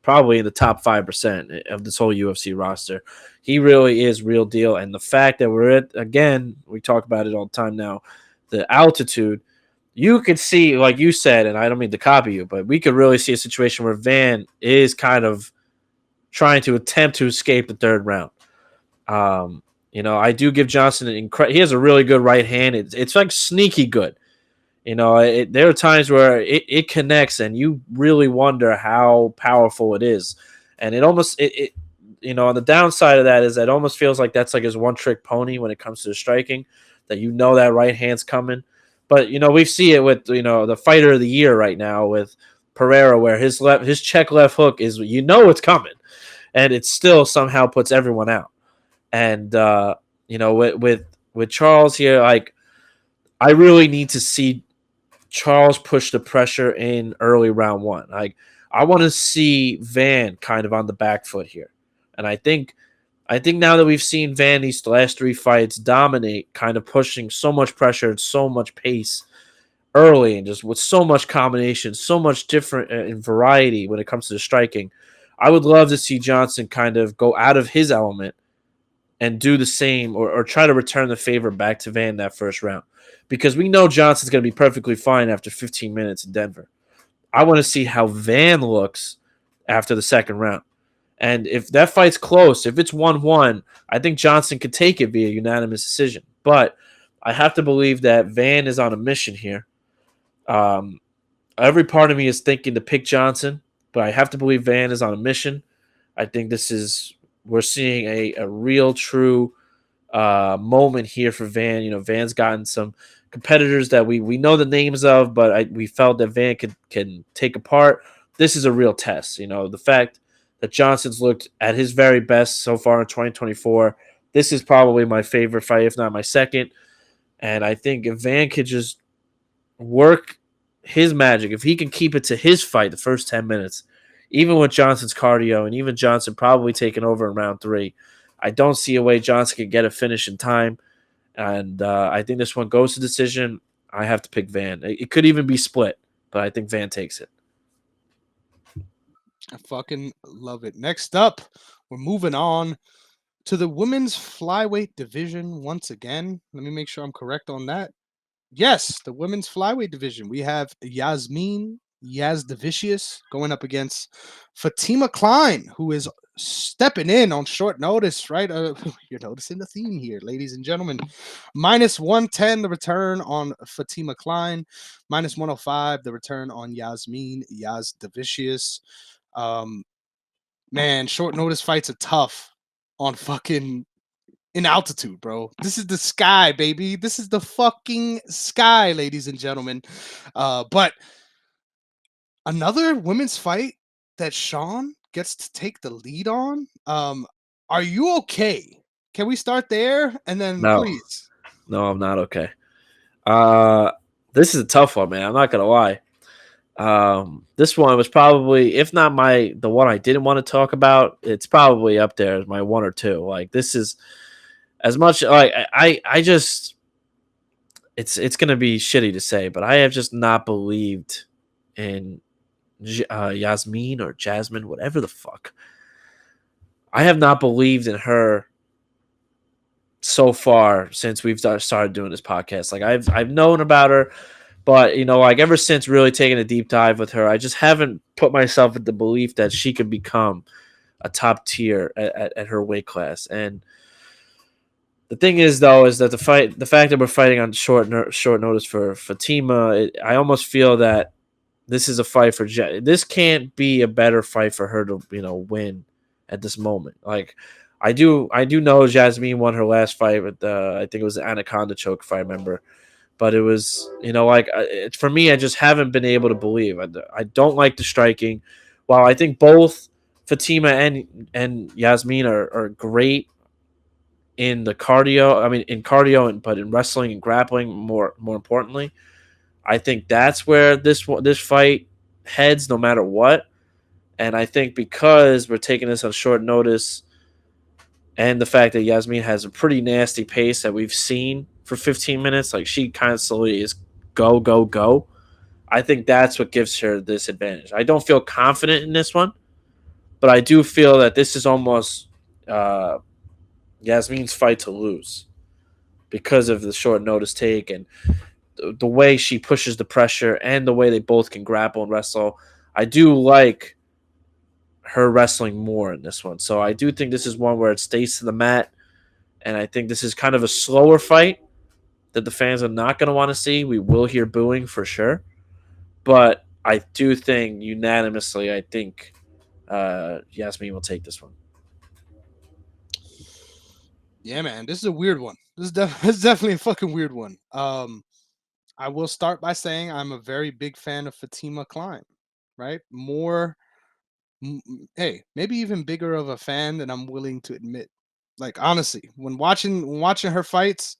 probably in the top 5% of this whole UFC roster. He really is real deal. And the fact that we're at, again, we talk about it all the time now, the altitude, you could see, like you said, and I don't mean to copy you, but we could really see a situation where Van is kind of trying to attempt to escape the third round. I do give Johnson he has a really good right hand. It's like sneaky good. There are times where it connects and you really wonder how powerful it is. And it almost, on the downside of that is that it almost feels like that's like his one trick pony when it comes to the striking, that that right hand's coming. But, we see it with, the fighter of the year right now with Pereira, where his check left hook is, it's coming, and it still somehow puts everyone out. And, with Charles here, like, I really need to see Charles push the pressure in early round one. Like, I want to see Van kind of on the back foot here. And I think now that we've seen Van these last three fights dominate, kind of pushing so much pressure and so much pace early, and just with so much combination, so much different in variety when it comes to the striking, I would love to see Johnson kind of go out of his element and do the same, or try to return the favor back to Van that first round. Because we know Johnson's going to be perfectly fine after 15 minutes in Denver. I want to see how Van looks after the second round. And if that fight's close, if it's 1-1, I think Johnson could take it via unanimous decision. But I have to believe that Van is on a mission here. Every part of me is thinking to pick Johnson, but I have to believe Van is on a mission. I think we're seeing a real true moment here for Van. Van's gotten some competitors that we know the names of, but we felt that Van can take apart. This is a real test. The fact that Johnson's looked at his very best so far in 2024. This is probably my favorite fight, if not my second. And I think if Van could just work his magic, if he can keep it to his fight the first 10 minutes, even with Johnson's cardio and even Johnson probably taking over in round 3, I don't see a way Johnson can get a finish in time. And I think this one goes to decision. I have to pick Van. It could even be split, but I think Van takes it. I fucking love it. Next up, we're moving on to the women's flyweight division once again. Let me make sure I'm correct on that. Yes, the women's flyweight division. We have Jasmine Jasudavicius going up against Fatima Kline, who is stepping in on short notice, right? You're noticing the theme here, ladies and gentlemen. Minus 110, the return on Fatima Kline. Minus 105, the return on Jasmine Jasudavicius. Um, man, short notice fights are tough on fucking in altitude, bro. This is the sky, baby. This is the fucking sky, ladies and gentlemen. But another women's fight that Sean gets to take the lead on. Are you okay? Can we start there and then No, please? no, I'm not okay. Uh, this is a tough one, man. I'm not gonna lie. This one was probably, if not the one I didn't want to talk about, it's probably up there as my one or two. Like this is as much like I just it's gonna be shitty to say, but I have just not believed in Yasmin or Jasmine, whatever the fuck. I have not believed in her so far since we've started doing this podcast. Like I've known about her, but like ever since really taking a deep dive with her, I just haven't put myself in the belief that she could become a top tier at her weight class. And the thing is, though, is that the fact that we're fighting on short notice for Fatima, I almost feel that this is a fight for this can't be a better fight for her to win at this moment. Like I do know Jasmine won her last fight with I think it was the Anaconda choke if I remember, but it was like for me I just haven't been able to believe. I don't like the striking. While I think both Fatima and Yasmin are great in the cardio. I mean, in cardio, but in wrestling and grappling, more importantly, I think that's where this fight heads, no matter what. And I think because we're taking this on short notice, and the fact that Yasmin has a pretty nasty pace that we've seen for 15 minutes, like she constantly is go go go. I think that's what gives her this advantage. I don't feel confident in this one, but I do feel that this is almost uh, Yasmin's fight to lose because of the short notice take and the way she pushes the pressure and the way they both can grapple and wrestle. I do like her wrestling more in this one. So I do think this is one where it stays to the mat. And I think this is kind of a slower fight that the fans are not going to want to see. We will hear booing for sure. But I do think unanimously, I think Yasmin will take this one. Yeah, man, this is a weird one. This is definitely a fucking weird one. I will start by saying I'm a very big fan of Fatima Kline, right? Hey, maybe even bigger of a fan than I'm willing to admit. Like honestly, when watching her fights,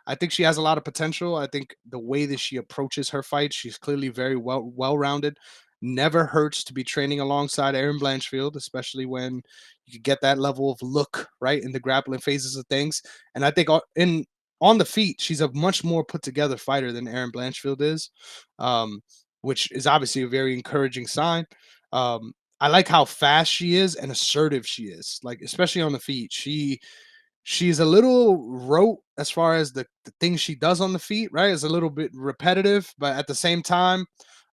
I think she has a lot of potential. I think the way that she approaches her fight, she's clearly very well rounded. Never hurts to be training alongside Aaron Blanchfield, especially when you can get that level of look right in the grappling phases of things. And I think in on the feet, she's a much more put together fighter than Aaron Blanchfield is, um, which is obviously a very encouraging sign. I like how fast she is and assertive she is, like especially on the feet. She's a little rote as far as the things she does on the feet, right? Is a little bit repetitive, but at the same time,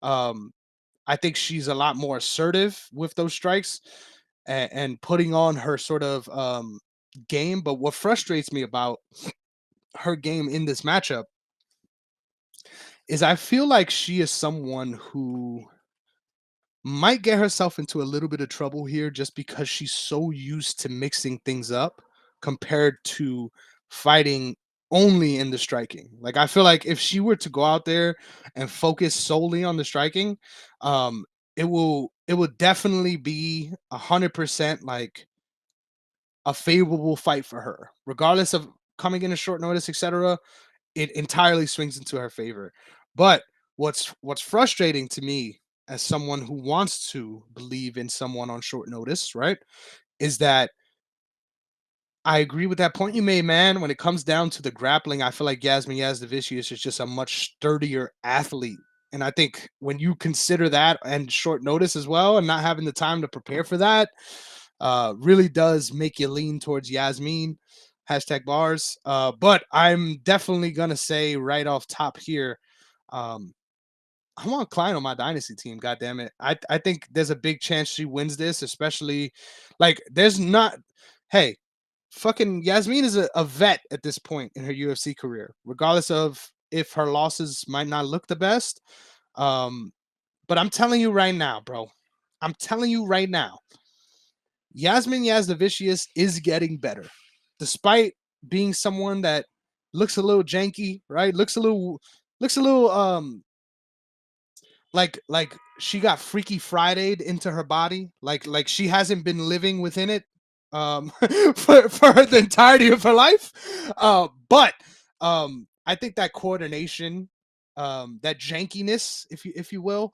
um, I think she's a lot more assertive with those strikes and putting on her sort of game. But what frustrates me about her game in this matchup is I feel like she is someone who might get herself into a little bit of trouble here just because she's so used to mixing things up compared to fighting only in the striking. Like I feel like if she were to go out there and focus solely on the striking, um, it will definitely be 100% like a favorable fight for her, regardless of coming in a short notice, etc. It entirely swings into her favor. But what's frustrating to me as someone who wants to believe in someone on short notice, right, is that I agree with that point you made, man. When it comes down to the grappling, I feel like Jasmine Jasudavicius is just a much sturdier athlete. And I think when you consider that and short notice as well, and not having the time to prepare for that, really does make you lean towards Yasmin. Hashtag bars. But I'm definitely gonna say right off top here, um, I want Kline on my dynasty team. God damn it. I think there's a big chance she wins this, especially like there's not. Hey, fucking Jasmine is a vet at this point in her UFC career, regardless of if her losses might not look the best. Um, but I'm telling you right now, bro. I'm telling you right now, Jasmine Jasudavicius is getting better, despite being someone that looks a little janky, right? Looks a little like she got Freaky Friday'd into her body, like she hasn't been living within it for the entirety of her life. But I think that coordination, that jankiness, if you will,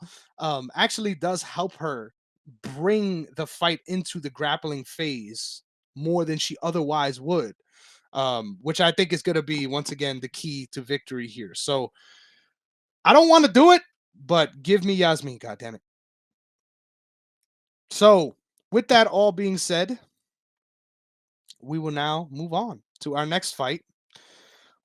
actually does help her bring the fight into the grappling phase more than she otherwise would. Which I think is going to be once again the key to victory here. So I don't want to do it, but give me Jasmine, goddammit. So, with that all being said, we will now move on to our next fight.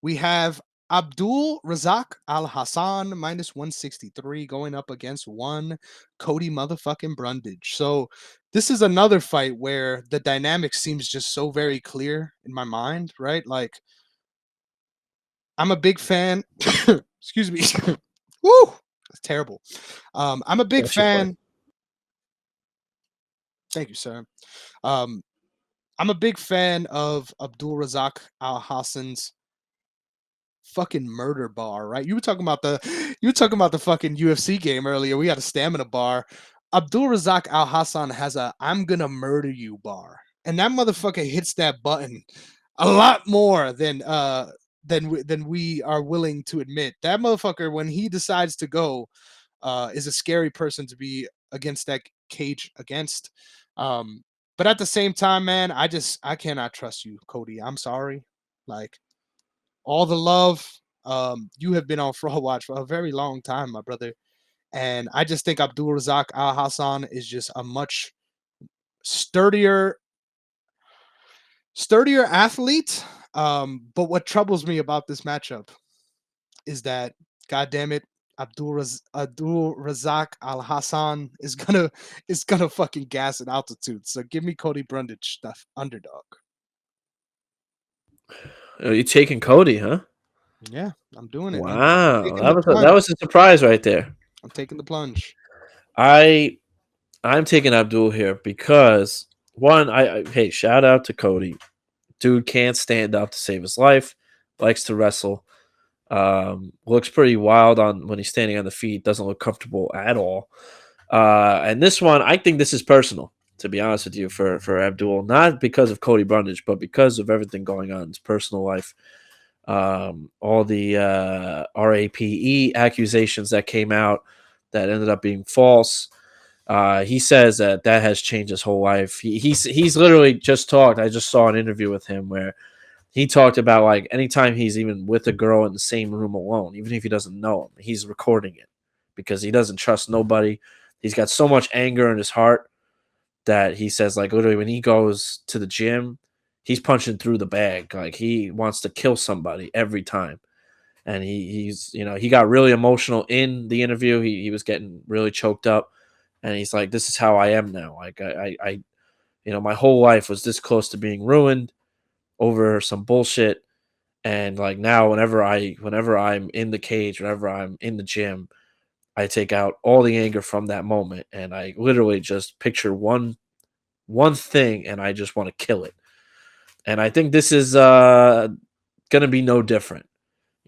We have Abdul Razak Alhassan minus 163 going up against one Cody motherfucking Brundage. So, this is another fight where the dynamic seems just so very clear in my mind, right? Like, I'm a big fan. Excuse me. Woo! That's terrible. I'm a big Bless you, buddy. fan. Thank you, sir. Um, I'm a big fan of Abdul Razak Al Hassan's fucking murder bar, right? You were talking about the fucking UFC game earlier. We got a stamina bar. Abdul Razak Al Hassan has a I'm gonna murder you bar. And that motherfucker hits that button a lot more than we are willing to admit. That motherfucker, when he decides to go, is a scary person to be against that cage against. Um, but at the same time, man, I cannot trust you, Cody. I'm sorry. Like all the love, you have been on Fraud Watch for a very long time, my brother. And I just think Abdul Razak Al Hassan is just a much sturdier, sturdier athlete. But what troubles me about this matchup is that, God damn it, Abdul Razak Al Hassan is gonna fucking gas at altitude. So give me Cody Brundage stuff underdog. You taking Cody, huh? Yeah, I'm doing it. I'm Wow, taking the that plunge. was a surprise right there. I'm taking the plunge. I I'm taking Abdul here because one, hey, shout out to Cody. Dude can't stand up to save his life, likes to wrestle. Looks pretty wild on when he's standing on the feet. Doesn't look comfortable at all. And this one, I think this is personal. To be honest with you, for Abdul, not because of Cody Brundage, but because of everything going on in his personal life. All the RAPE accusations that came out that ended up being false. He says that has changed his whole life. He's literally just talked. I just saw an interview with him where he talked about like anytime he's even with a girl in the same room alone, even if he doesn't know him, he's recording it because he doesn't trust nobody. He's got so much anger in his heart that he says like literally when he goes to the gym, he's punching through the bag. Like he wants to kill somebody every time. And he's he got really emotional in the interview. He was getting really choked up, and he's like, "This is how I am now. Like I my whole life was this close to being ruined over some bullshit, and like now whenever I'm in the cage, whenever I'm in the gym, I take out all the anger from that moment, and I literally just picture one thing, and I just want to kill it. And I think this is gonna be no different.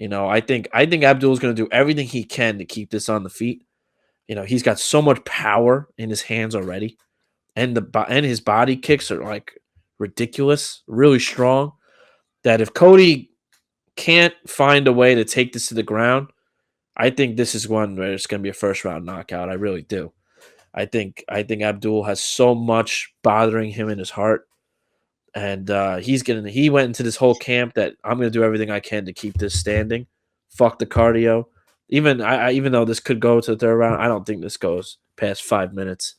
I think Abdul's gonna do everything he can to keep this on the feet. He's got so much power in his hands already, and and his body kicks are like ridiculous, really strong. That if Cody can't find a way to take this to the ground, I think this is one where it's going to be a first round knockout. I really do. I think Abdul has so much bothering him in his heart, and he went into this whole camp that I'm going to do everything I can to keep this standing. Fuck the cardio. Even though this could go to the third round, I don't think this goes past 5 minutes.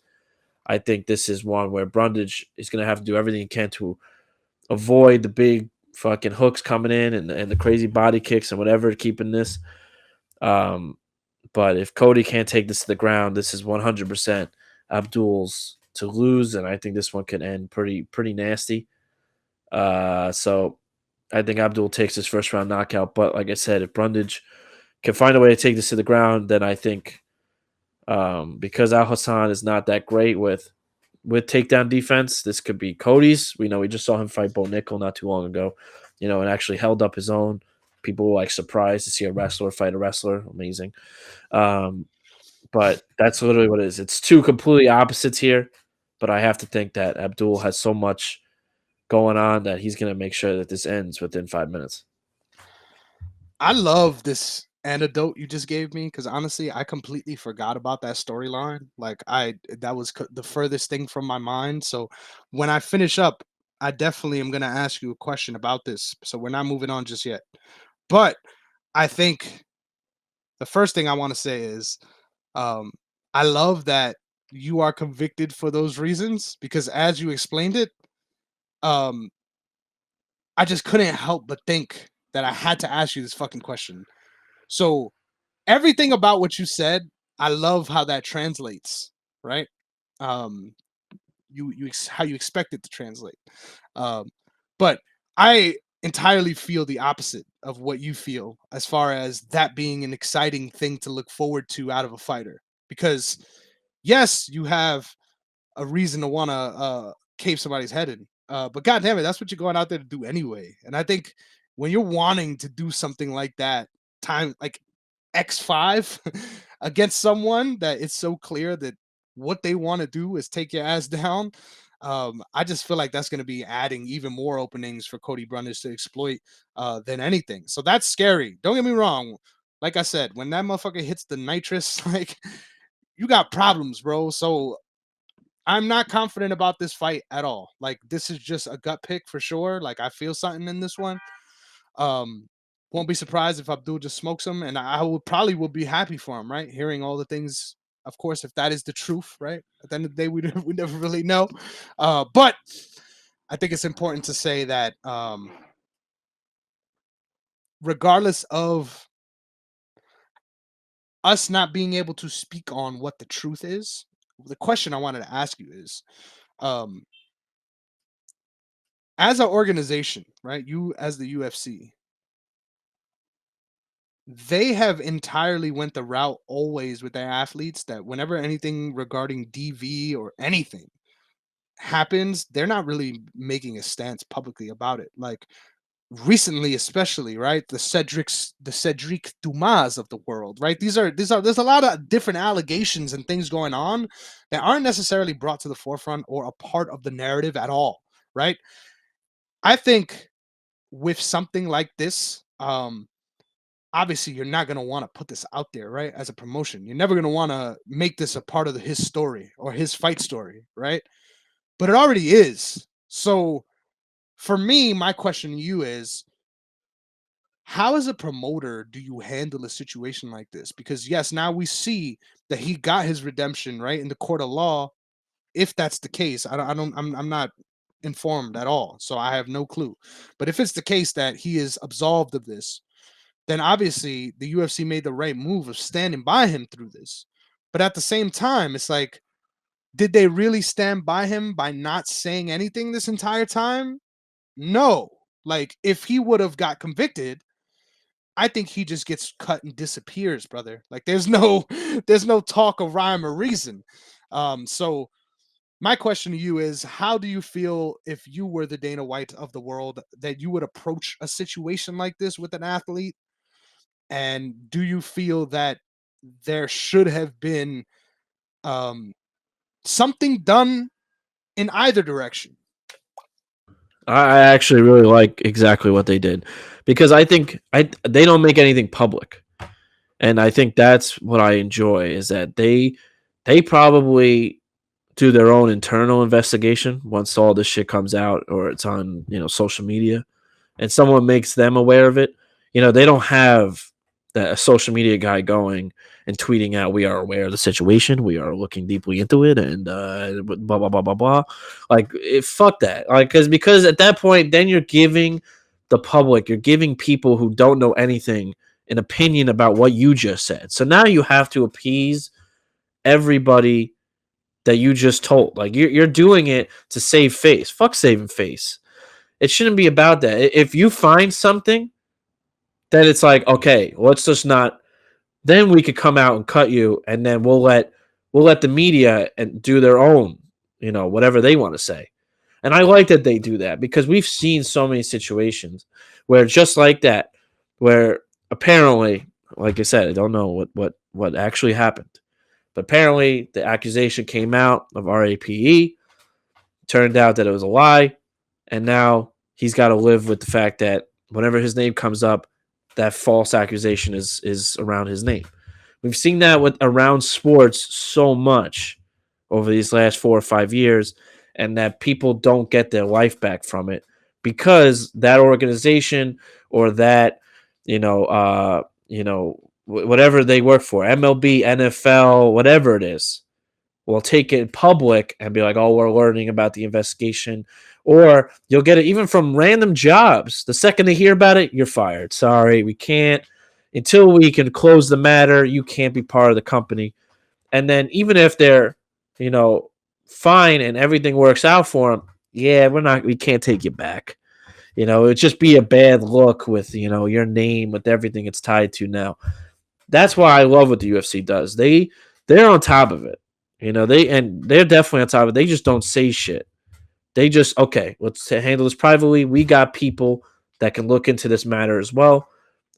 I think this is one where Brundage is going to have to do everything he can to avoid the big fucking hooks coming in and the crazy body kicks and whatever, keeping this. Um, But if Cody can't take this to the ground, this is 100% Abdul's to lose, and I think this one can end pretty nasty. So I think Abdul takes his first round knockout. But like I said, if Brundage can find a way to take this to the ground, then I think because Alhassan is not that great with takedown defense, this could be Cody's. We know we just saw him fight Bo Nickel not too long ago, and actually held up his own. People were like surprised to see a wrestler fight a wrestler. Amazing. Um, but that's literally what it is. It's two completely opposites here. But I have to think that Abdul has so much going on that he's going to make sure that this ends within 5 minutes. I love this anecdote you just gave me because honestly, I completely forgot about that storyline. Like that was the furthest thing from my mind. So when I finish up, I definitely am gonna ask you a question about this. So we're not moving on just yet. But I think the first thing I want to say is, um, I love that you are convicted for those reasons because as you explained it, um, I just couldn't help but think that I had to ask you this fucking question. So everything about what you said, I love how that translates, right? Um, how you expect it to translate. Um, but I entirely feel the opposite of what you feel as far as that being an exciting thing to look forward to out of a fighter. Because yes, you have a reason to want to cave somebody's head in. But god damn it, that's what you're going out there to do anyway. And I think when you're wanting to do something like that, time like X5 against someone that it's so clear that what they want to do is take your ass down. I just feel like that's going to be adding even more openings for Cody Brundage to exploit than anything. So that's scary. Don't get me wrong. Like I said, when that motherfucker hits the nitrous, like you got problems, bro. So I'm not confident about this fight at all. Like this is just a gut pick for sure. Like I feel something in this one. Um, won't be surprised if Abdul just smokes him, and I would probably will be happy for him, right? Hearing all the things, of course, if that is the truth, right? At the end of the day, we never really know. But I think it's important to say that regardless of us not being able to speak on what the truth is, the question I wanted to ask you is, um, as an organization, right? You as the UFC, they have entirely went the route always with their athletes that whenever anything regarding DV or anything happens, they're not really making a stance publicly about it. Like recently, especially, right? The Cedric Dumas of the world, right? These are there's a lot of different allegations and things going on that aren't necessarily brought to the forefront or a part of the narrative at all, right? I think with something like this, obviously you're not going to want to put this out there, right? As a promotion, you're never going to want to make this a part of his story or his fight story, right? But it already is. So for me, my question to you is, how as a promoter do you handle a situation like this? Because yes, now we see that he got his redemption, right, in the court of law. If that's the case, I'm not informed at all, so I have no clue. But if it's the case that he is absolved of this, then obviously the UFC made the right move of standing by him through this. But at the same time, it's like, did they really stand by him by not saying anything this entire time? No. Like, if he would have got convicted, I think he just gets cut and disappears, brother. Like, there's no, there's no talk of rhyme or reason. So my question to you is, how do you feel if you were the Dana White of the world that you would approach a situation like this with an athlete? And do you feel that there should have been um, something done in either direction? I actually really like exactly what they did because I think they don't make anything public, and I think that's what I enjoy is that they probably do their own internal investigation once all this shit comes out or it's on social media, and someone makes them aware of it. They don't have that a social media guy going and tweeting out, "We are aware of the situation. We are looking deeply into it," and blah blah blah blah blah. Like, fuck that. Like, because at that point, then you're giving the public, you're giving people who don't know anything an opinion about what you just said. So now you have to appease everybody that you just told. Like you're doing it to save face. Fuck saving face. It shouldn't be about that. If you find something that it's like, okay, let's just not, then we could come out and cut you, and then we'll let the media and do their own, whatever they want to say. And I like that they do that because we've seen so many situations where just like that, where apparently, like I said, I don't know what actually happened, but apparently the accusation came out of RAPE. Turned out that it was a lie, and now he's got to live with the fact that whenever his name comes up, that false accusation is around his name. We've seen that with around sports so much over these last 4 or 5 years, and that people don't get their life back from it because that organization or that whatever they work for, MLB, NFL, whatever it is, will take it public and be like, oh, we're learning about the investigation. Or you'll get it even from random jobs. The second they hear about it, you're fired. Sorry, we can't. Until we can close the matter, you can't be part of the company. And then even if they're, you know, fine and everything works out for them, yeah, we can't take you back. It'd just be a bad look with, your name, with everything it's tied to now. That's why I love what the UFC does. They're on top of it. They're definitely on top of it. They just don't say shit. They just, okay, let's handle this privately. We got people that can look into this matter as well.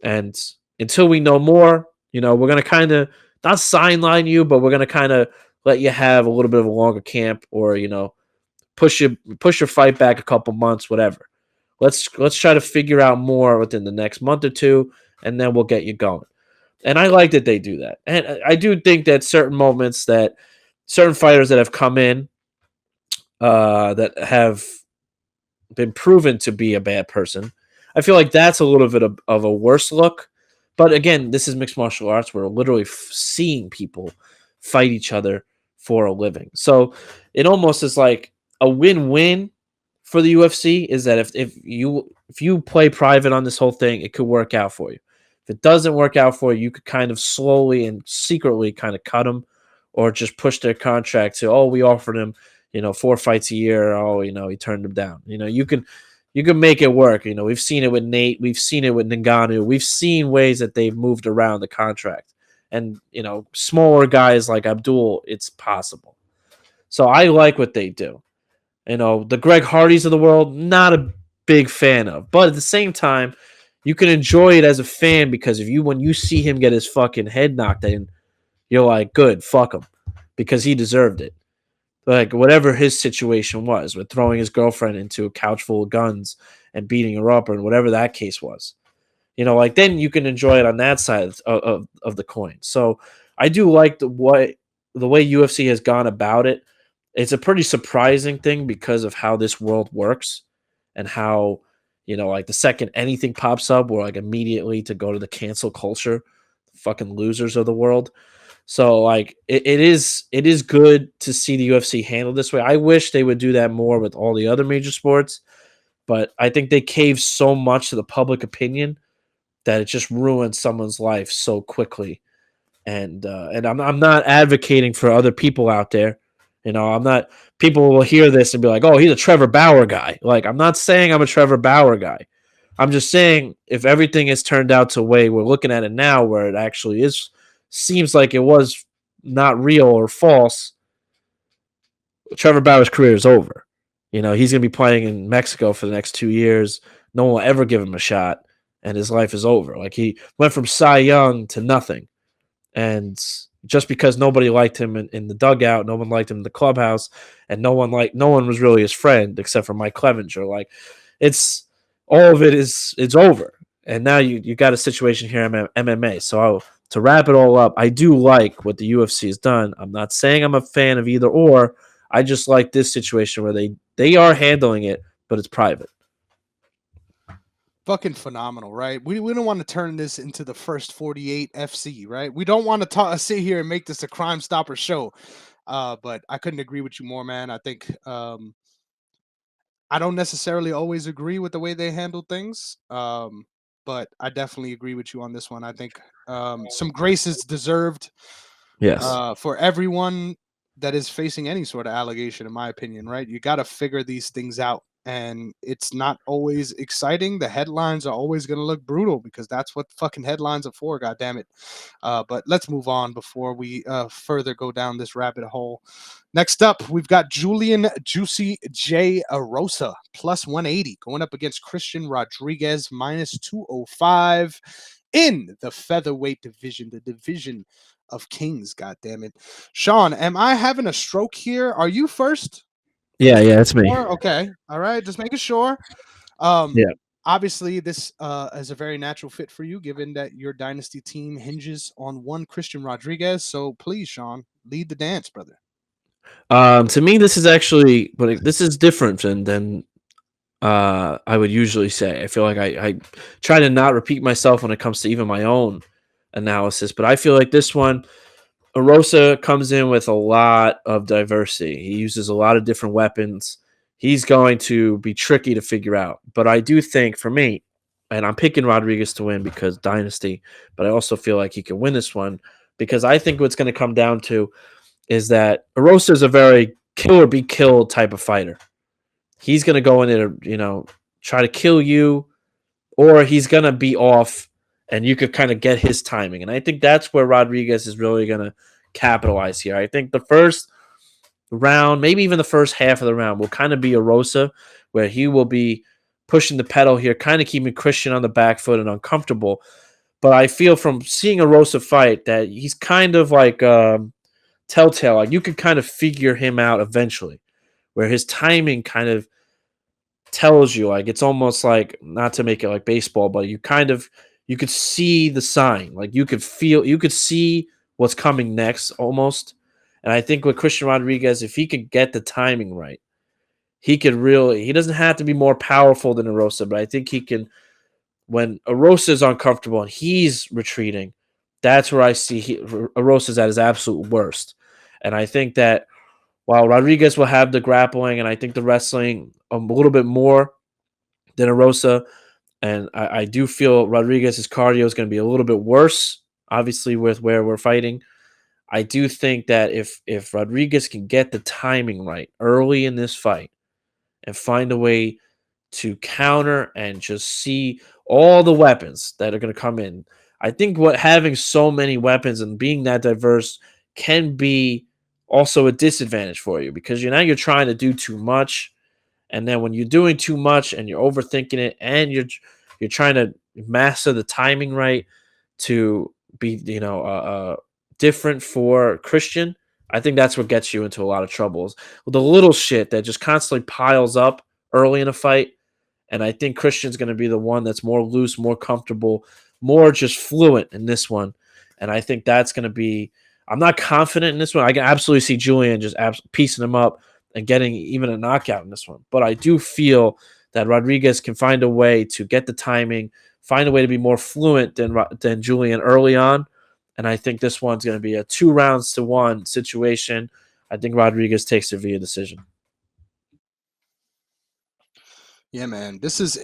And until we know more, we're gonna kind of not sideline you, but we're gonna kind of let you have a little bit of a longer camp, or push your fight back a couple months, whatever. Let's try to figure out more within the next month or two, and then we'll get you going. And I like that they do that. And I do think that certain moments that certain fighters that have come in that have been proven to be a bad person, I feel like that's a little bit of a worse look. But again, this is mixed martial arts. We're literally seeing people fight each other for a living. So it almost is like a win-win for the UFC is that if you play private on this whole thing, it could work out for you. If it doesn't work out for you, you could kind of slowly and secretly kind of cut them, or just push their contract to, oh, we offered him, 4 fights a year. Oh, he turned them down. You can make it work. We've seen it with Nate. We've seen it with Ngannou. We've seen ways that they've moved around the contract. And, smaller guys like Abdul, it's possible. So I like what they do. The Greg Hardys of the world, not a big fan of. But at the same time, you can enjoy it as a fan because when you see him get his fucking head knocked in, you're like, good, fuck him, because he deserved it. Like whatever his situation was, with throwing his girlfriend into a couch full of guns and beating her up, or whatever that case was. Then you can enjoy it on that side of the coin. So I do like the way UFC has gone about it. It's a pretty surprising thing because of how this world works, and how, like the second anything pops up, we're like immediately to go to the cancel culture, fucking losers of the world. So like it is good to see the UFC handle this way. I wish they would do that more with all the other major sports, but I think they cave so much to the public opinion that it just ruins someone's life so quickly. And I'm not advocating for other people out there. I'm not. People will hear this and be like, "Oh, he's a Trevor Bauer guy." Like, I'm not saying I'm a Trevor Bauer guy. I'm just saying if everything has turned out to the way we're looking at it now, where it actually seems like it was not real or false, Trevor Bauer's career is over. He's going to be playing in Mexico for the next 2 years. No one will ever give him a shot, and his life is over. Like, he went from Cy Young to nothing. And just because nobody liked him in the dugout, no one liked him in the clubhouse, and no one was really his friend except for Mike Clevenger. Like, it's all of it's over. And now you got a situation here in MMA. So to wrap it all up, I do like what the UFC has done. I'm not saying I'm a fan of either or. I just like this situation where they are handling it, but it's private. Fucking phenomenal, right? We don't want to turn this into the first 48 FC, right? We don't want to sit here and make this a Crime Stopper show. But I couldn't agree with you more, man. I think I don't necessarily always agree with the way they handle things. but I definitely agree with you on this one. I think some grace is deserved Yes. for everyone that is facing any sort of allegation, in my opinion, right? You got to figure these things out. And it's not always exciting. The headlines are always going to look brutal because that's what fucking headlines are for, God damn it. But let's move on before we further go down this rabbit hole. Next up, we've got Julian Juicy J. Erosa, plus 180, going up against Christian Rodriguez, minus 205 in the featherweight division, the division of kings, God damn it. Sean, am I having a stroke here? Are you first? Yeah, yeah, it's me. Sure. Okay. All right. Just making sure. Um, Yeah. Obviously, this is a very natural fit for you, given that your dynasty team hinges on one Christian Rodriguez. So please, Sean, lead the dance, brother. To me, this is actually, but this is different than I would usually say. I feel like I try to not repeat myself when it comes to even my own analysis, but I feel like this one, Erosa comes in with a lot of diversity. He uses a lot of different weapons. He's going to be tricky to figure out. But I do think for me, and I'm picking Rodriguez to win because dynasty, but I also feel like he can win this one because I think what's going to come down to is that Erosa is a very kill or be killed type of fighter. He's going to go in there, try to kill you, or he's going to be off and you could kind of get his timing. And I think that's where Rodriguez is really going to capitalize here. I think the first round, maybe even the first half of the round, will kind of be Erosa, where he will be pushing the pedal here, kind of keeping Christian on the back foot and uncomfortable. But I feel from seeing Erosa fight that he's kind of like telltale. Like you could kind of figure him out eventually, where his timing kind of tells you, like it's almost like, not to make it like baseball, but you could see the sign, like you could see what's coming next almost. And I think with Christian Rodriguez, if he could get the timing right, he doesn't have to be more powerful than Erosa, but I think he can, when Erosa is uncomfortable and he's retreating, that's where I see Erosa's at his absolute worst. And I think that while Rodriguez will have the grappling and I think the wrestling a little bit more than Erosa, and I do feel Rodriguez's cardio is going to be a little bit worse, obviously, with where we're fighting. I do think that if Rodriguez can get the timing right early in this fight and find a way to counter and just see all the weapons that are going to come in, I think what having so many weapons and being that diverse can be also a disadvantage for you because you're trying to do too much, and then when you're doing too much and you're overthinking it and you're trying to master the timing right to be different for Christian, I think that's what gets you into a lot of troubles. The little shit that just constantly piles up early in a fight, and I think Christian's going to be the one that's more loose, more comfortable, more just fluent in this one. And I think that's going to be. I'm not confident in this one. I can absolutely see Julian just piecing him up and getting even a knockout in this one. But I do feel that Rodriguez can find a way to get the timing, find a way to be more fluent than Julian early on. And I think this one's going to be a 2-1 situation. I think Rodriguez takes it via decision. Yeah, man. This is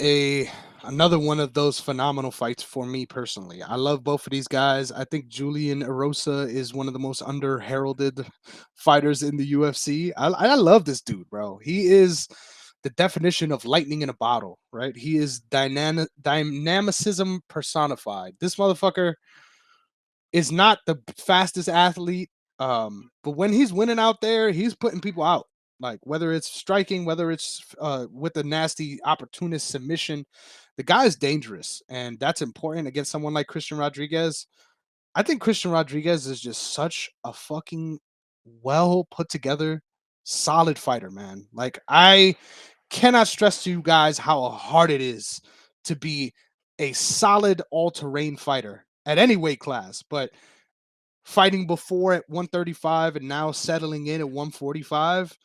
another one of those phenomenal fights for me personally. I love both of these guys. I think Julian Erosa is one of the most under heralded fighters in the UFC. I love this dude, bro. He is the definition of lightning in a bottle, right? He is dynamicism personified. This motherfucker is not the fastest athlete, but when he's winning out there, he's putting people out. Like whether it's striking, whether it's with a nasty opportunist submission, the guy is dangerous, and that's important against someone like Christian Rodriguez. I think Christian Rodriguez is just such a fucking well put together, solid fighter, man. Like I cannot stress to you guys how hard it is to be a solid all-terrain fighter at any weight class, but fighting before at 135 and now settling in at 145.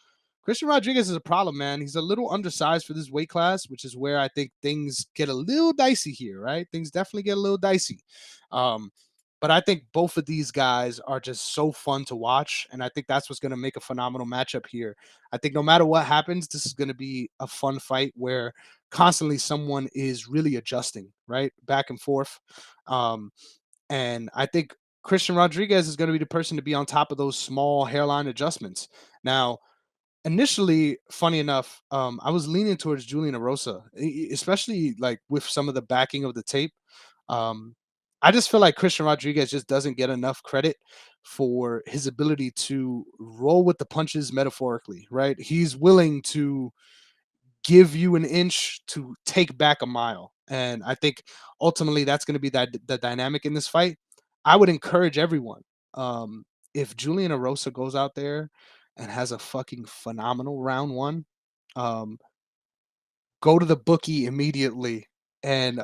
Christian Rodriguez is a problem, man. He's a little undersized for this weight class, which is where I think things get a little dicey here, right? Things definitely get a little dicey. Um, But I think both of these guys are just so fun to watch, and I think that's what's going to make a phenomenal matchup here. I think no matter what happens, this is going to be a fun fight where constantly someone is really adjusting, right, back and forth. Um, and I think Christian Rodriguez is going to be the person to be on top of those small hairline adjustments. Now, initially, funny enough, I was leaning towards Julian Erosa, especially like with some of the backing of the tape. Um, I just feel like Christian Rodriguez just doesn't get enough credit for his ability to roll with the punches metaphorically, right? He's willing to give you an inch to take back a mile. And I think ultimately that's going to be the dynamic in this fight. I would encourage everyone. Um, if Julian Erosa goes out there and has a fucking phenomenal round one, um, go to the bookie immediately. And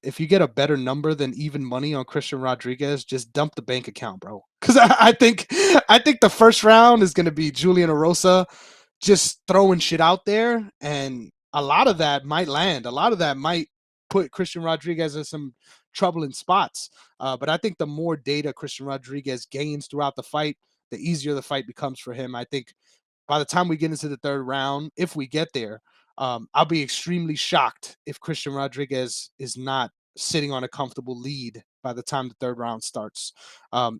if you get a better number than even money on Christian Rodriguez, just dump the bank account, bro. Because I think the first round is going to be Julian Erosa just throwing shit out there, and a lot of that might land. A lot of that might put Christian Rodriguez in some troubling spots. But I think the more data Christian Rodriguez gains throughout the fight, the easier the fight becomes for him. I think by the time we get into the third round, if we get there, I'll be extremely shocked if Christian Rodriguez is not sitting on a comfortable lead by the time the third round starts,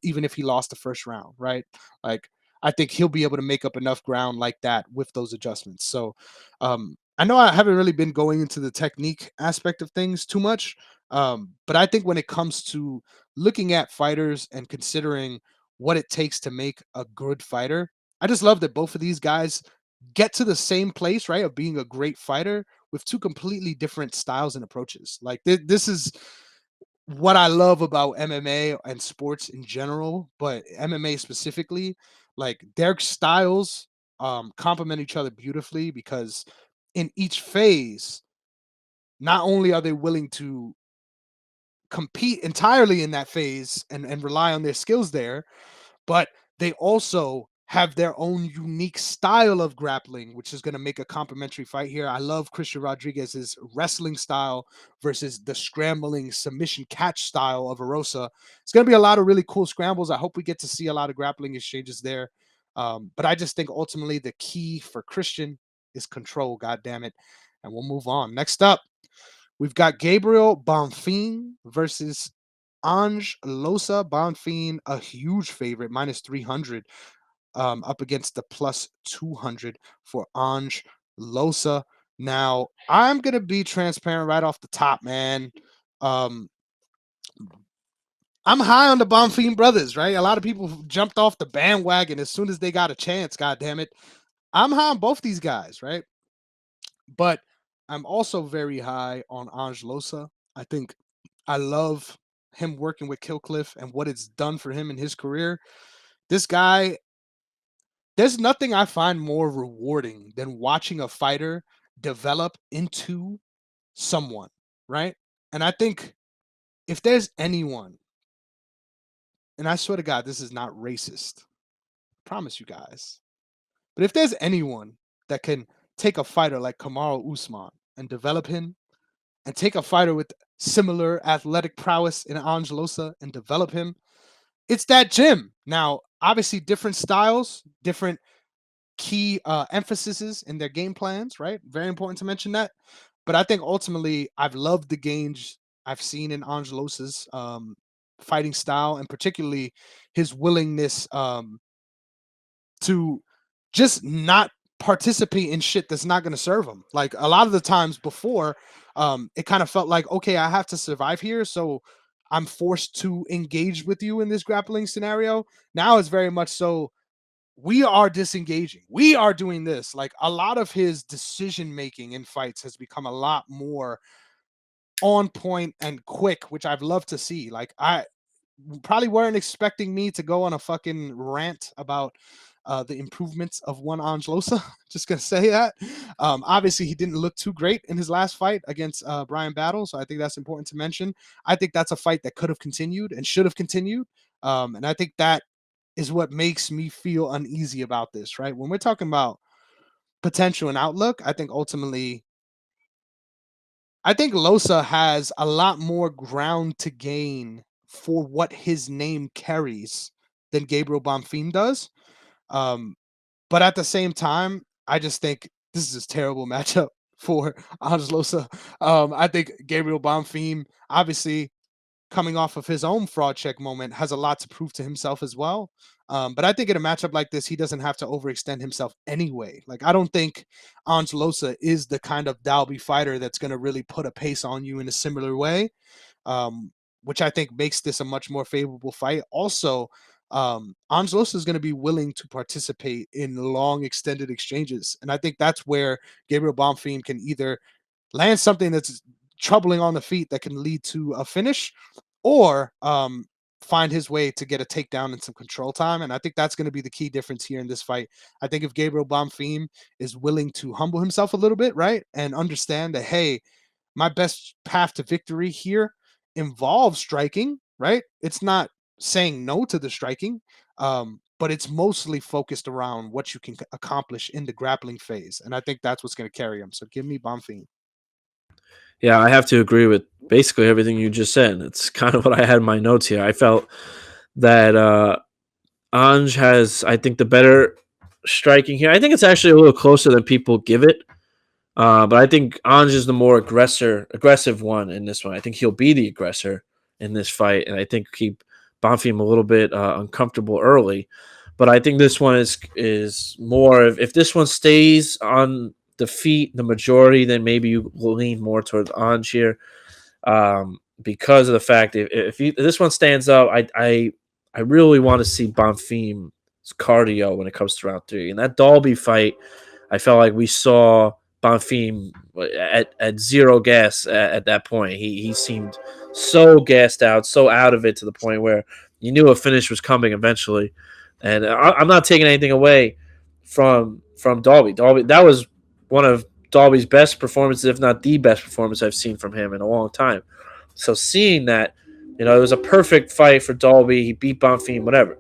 even if he lost the first round, right? Like, I think he'll be able to make up enough ground like that with those adjustments. So, I know I haven't really been going into the technique aspect of things too much, but I think when it comes to looking at fighters and considering what it takes to make a good fighter, I just love that both of these guys get to the same place, right, of being a great fighter with two completely different styles and approaches. Like this is what I love about MMA and sports in general, but MMA specifically, like their styles complement each other beautifully because in each phase, not only are they willing to compete entirely in that phase and rely on their skills there, but they also have their own unique style of grappling, which is going to make a complementary fight here. I love Christian Rodriguez's wrestling style versus the scrambling submission catch style of Erosa. It's going to be a lot of really cool scrambles. I hope we get to see a lot of grappling exchanges there. But I just think ultimately the key for Christian is control, God damn it. And we'll move on. Next up, we've got Gabriel Bonfim versus Ange Loosa. Bonfim, a huge favorite, minus 300, up against the plus 200 for Ange Loosa. Now, I'm going to be transparent right off the top, man. Um, I'm high on the Bonfim brothers, right? A lot of people jumped off the bandwagon as soon as they got a chance, God damn it. I'm high on both these guys, right? But I'm also very high on Ange Loosa. I think I love him working with Killcliff and what it's done for him in his career. This guy, there's nothing I find more rewarding than watching a fighter develop into someone, right? And I think if there's anyone, and I swear to God, this is not racist, I promise you guys, but if there's anyone that can take a fighter like Kamaru Usman and develop him, and take a fighter with similar athletic prowess in Ange Loosa and develop him, it's that gym. Now, obviously, different styles, different key emphases in their game plans, right? Very important to mention that. But I think ultimately, I've loved the gains I've seen in Ange Loosa's fighting style, and particularly his willingness to just not participate in shit that's not going to serve him. Like a lot of the times before, it kind of felt like, okay, I have to survive here, so I'm forced to engage with you in this grappling scenario. Now it's very much so we are disengaging. We are doing this. Like a lot of his decision making in fights has become a lot more on point and quick, which I've loved to see. Like I probably weren't expecting me to go on a fucking rant about the improvements of one Ange Loosa. Just gonna say that. Obviously, he didn't look too great in his last fight against Brian Battle, so I think that's important to mention. I think that's a fight that could have continued and should have continued, and I think that is what makes me feel uneasy about this. Right, when we're talking about potential and outlook, I think ultimately I think Losa has a lot more ground to gain for what his name carries than Gabriel Bonfim does. Um, but at the same time, I just think this is a terrible matchup for Ange Loosa. I think Gabriel Bonfim, obviously coming off of his own fraud check moment, has a lot to prove to himself as well. But I think in a matchup like this, he doesn't have to overextend himself anyway. Like, I don't think Ange Loosa is the kind of Dalby fighter that's going to really put a pace on you in a similar way, which I think makes this a much more favorable fight. Also, Angelos is going to be willing to participate in long, extended exchanges, and I think that's where Gabriel Bonfim can either land something that's troubling on the feet that can lead to a finish, or find his way to get a takedown and some control time. And I think that's going to be the key difference here in this fight. I think if Gabriel Bonfim is willing to humble himself a little bit, right, and understand that, hey, my best path to victory here involves striking, right? It's not saying no to the striking, but it's mostly focused around what you can accomplish in the grappling phase. And I think that's what's going to carry him. So give me Bonfim. Yeah, I have to agree with basically everything you just said. It's kind of what I had in my notes here. I felt that Ange has, I think, the better striking here. I think it's actually a little closer than people give it. But I think Ange is the more aggressive one in this one. I think he'll be the aggressor in this fight, and I think keep Bonfim a little bit uncomfortable early. But I think this one is more if this one stays on the feet, the majority, then maybe you will lean more towards Ange here, because of the fact if this one stands up, I really want to see Bonfim's cardio when it comes to round three. And that Dalby fight, I felt like we saw Bonfim at zero gas at that point. He seemed so gassed out, so out of it to the point where you knew a finish was coming eventually. And I'm not taking anything away from Dalby. Dalby, that was one of Dalby's best performances, if not the best performance I've seen from him in a long time. So seeing that, it was a perfect fight for Dalby. He beat Bonfim, whatever.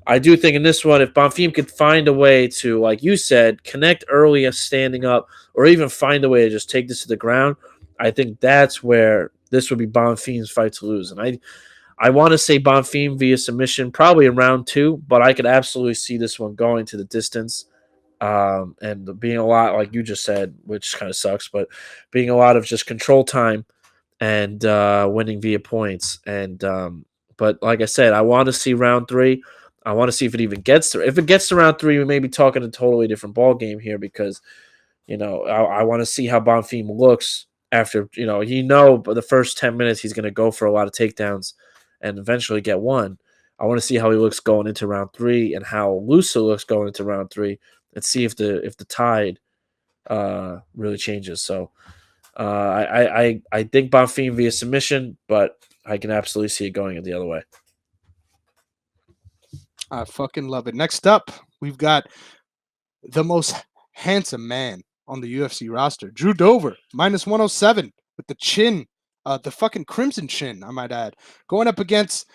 I do think in this one, if Bonfim could find a way to, like you said, connect early as standing up, or even find a way to just take this to the ground, I think that's where this would be Bonfim's fight to lose. And I want to say Bonfim via submission, probably in round two, but I could absolutely see this one going to the distance, and being a lot, like you just said, which kind of sucks, but being a lot of just control time and winning via points. And but like I said, I want to see round three. I want to see if it even gets to. If it gets to round three, we may be talking a totally different ball game here because I want to see how Bonfim looks after but the first 10 minutes he's going to go for a lot of takedowns and eventually get one. I want to see how he looks going into round three and how Loosa looks going into round three, and see if the tide really changes. So I think Bonfim via submission, but I can absolutely see it going the other way. I fucking love it. Next up, we've got the most handsome man on the UFC roster, Drew Dober, minus 107 with the chin, the fucking crimson chin, I might add, going up against.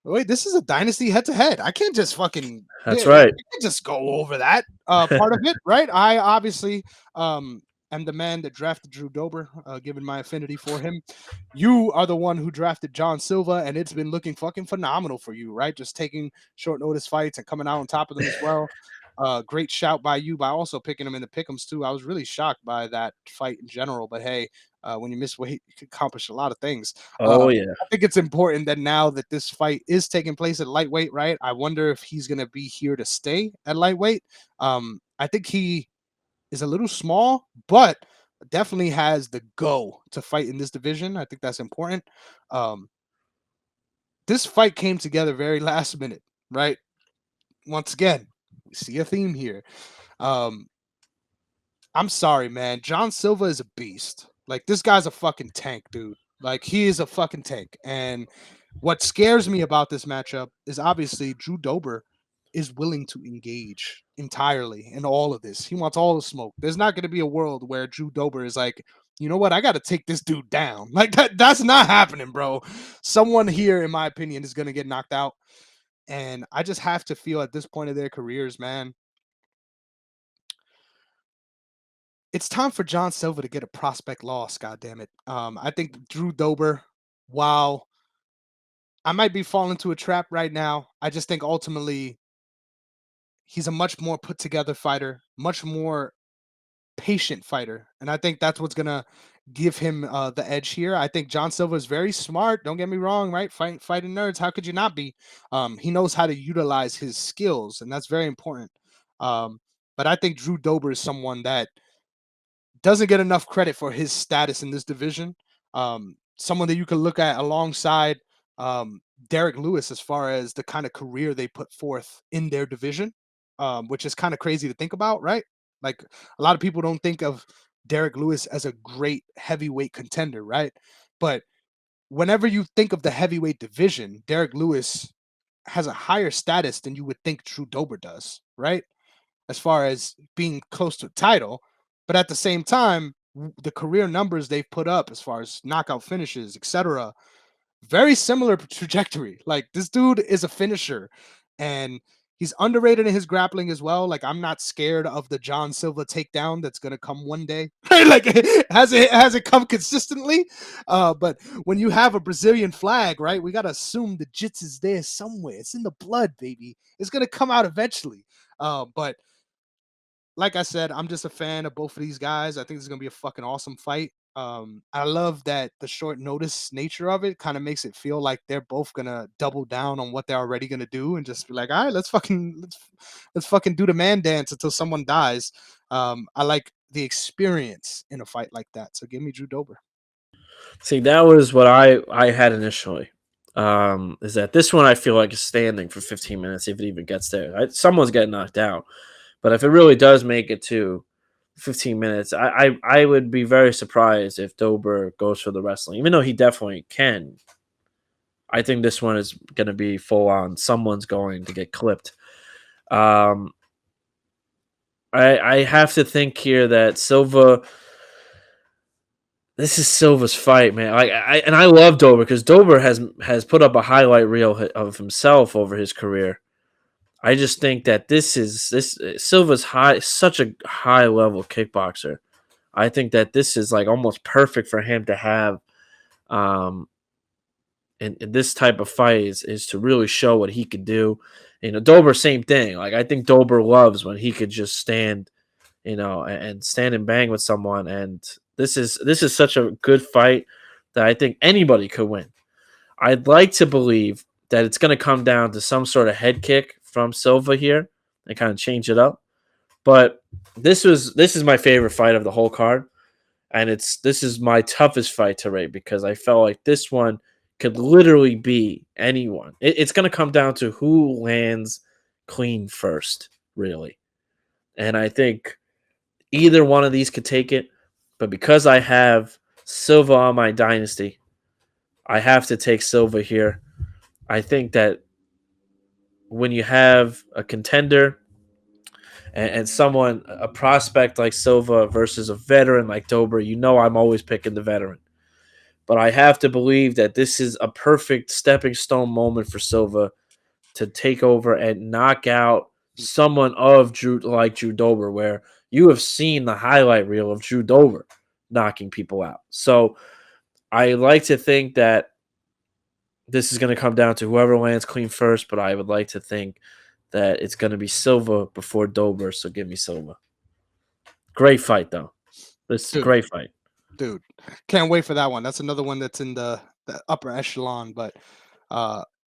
Wait, this is a dynasty head to head. I can't just fucking. That's I right. can't just go over that part of it, right? I obviously am the man that drafted Drew Dober, given my affinity for him. You are the one who drafted John Silva, and it's been looking fucking phenomenal for you, right? Just taking short notice fights and coming out on top of them as well. Great shout by you by also picking him in the pick'ems too. I was really shocked by that fight in general, but hey, when you miss weight, you can accomplish a lot of things. Oh yeah. I think it's important that now that this fight is taking place at lightweight, right? I wonder if he's going to be here to stay at lightweight. I think he is a little small, but definitely has the go to fight in this division. I think that's important. Um, this fight came together very last minute, right? Once again, we see a theme here. Um, I'm sorry, man. John Silva is a beast. Like, this guy's a fucking tank, dude. Like, he is a fucking tank. And what scares me about this matchup is obviously Drew Dober is willing to engage entirely in all of this. He wants all the smoke. There's not going to be a world where Drew Dober is like, you know what? I got to take this dude down. Like, that's not happening, bro. Someone here, in my opinion, is going to get knocked out. And I just have to feel at this point of their careers, man, it's time for John Silva to get a prospect loss. God damn it. I think Drew Dober, wow, I might be falling into a trap right now. I just think ultimately he's a much more put together fighter, much more patient fighter, and I think that's what's gonna give him the edge here. I think John Silva is very smart. Don't get me wrong, right? Fighting nerds. How could you not be? He knows how to utilize his skills, and that's very important. Um, but I think Drew Dober is someone that doesn't get enough credit for his status in this division. Someone that you can look at alongside Derek Lewis as far as the kind of career they put forth in their division, which is kind of crazy to think about, right? Like a lot of people don't think of Derek Lewis as a great heavyweight contender, right? But whenever you think of the heavyweight division, Derek Lewis has a higher status than you would think Drew Dober does, right? As far as being close to a title. But at the same time, the career numbers they've put up as far as knockout finishes, etc., very similar trajectory. Like this dude is a finisher and he's underrated in his grappling as well. Like I'm not scared of the John Silva takedown that's gonna come one day. Like has it come consistently? But when you have a Brazilian flag, right, we gotta assume the jits is there somewhere. It's in the blood, baby. It's gonna come out eventually. But like I said, I'm just a fan of both of these guys. I think it's gonna be a fucking awesome fight. I love that the short notice nature of it kind of makes it feel like they're both gonna double down on what they're already gonna do and just be like, all right, let's fucking do the man dance until someone dies. I like the experience in a fight like that. So give me Drew Dober. See, that was what I had initially. Is that this one I feel like is standing for 15 minutes if it even gets there. Someone's getting knocked out, but if it really does make it to 15 minutes, I would be very surprised if Dober goes for the wrestling, even though he definitely can. I think this one is going to be full on. Someone's going to get clipped. Um, I have to think here that Silva. This is Silva's fight, man. I love Dober because Dober has put up a highlight reel of himself over his career. I just think that this Silva's such a high level kickboxer. I think that this is like almost perfect for him to have, um, in this type of fight is to really show what he could do. Dober, same thing. Like I think Dober loves when he could just stand, and stand and bang with someone. And this is such a good fight that I think anybody could win. I'd like to believe that it's going to come down to some sort of head kick from Silva here and kind of change it up. But this is my favorite fight of the whole card, and this is my toughest fight to rate because I felt like this one could literally be anyone. It's going to come down to who lands clean first, really. And I think either one of these could take it, but because I have Silva on my dynasty, I have to take Silva here. I think that when you have a contender and someone, a prospect like Silva versus a veteran like Dober, I'm always picking the veteran. But I have to believe that this is a perfect stepping stone moment for Silva to take over and knock out someone of Drew Dober, where you have seen the highlight reel of Drew Dober knocking people out. So I like to think that this is going to come down to whoever lands clean first, but I would like to think that it's going to be Silva before Dober, so give me Silva. Great fight, though. This is a great fight. Dude, can't wait for that one. That's another one that's in the upper echelon, but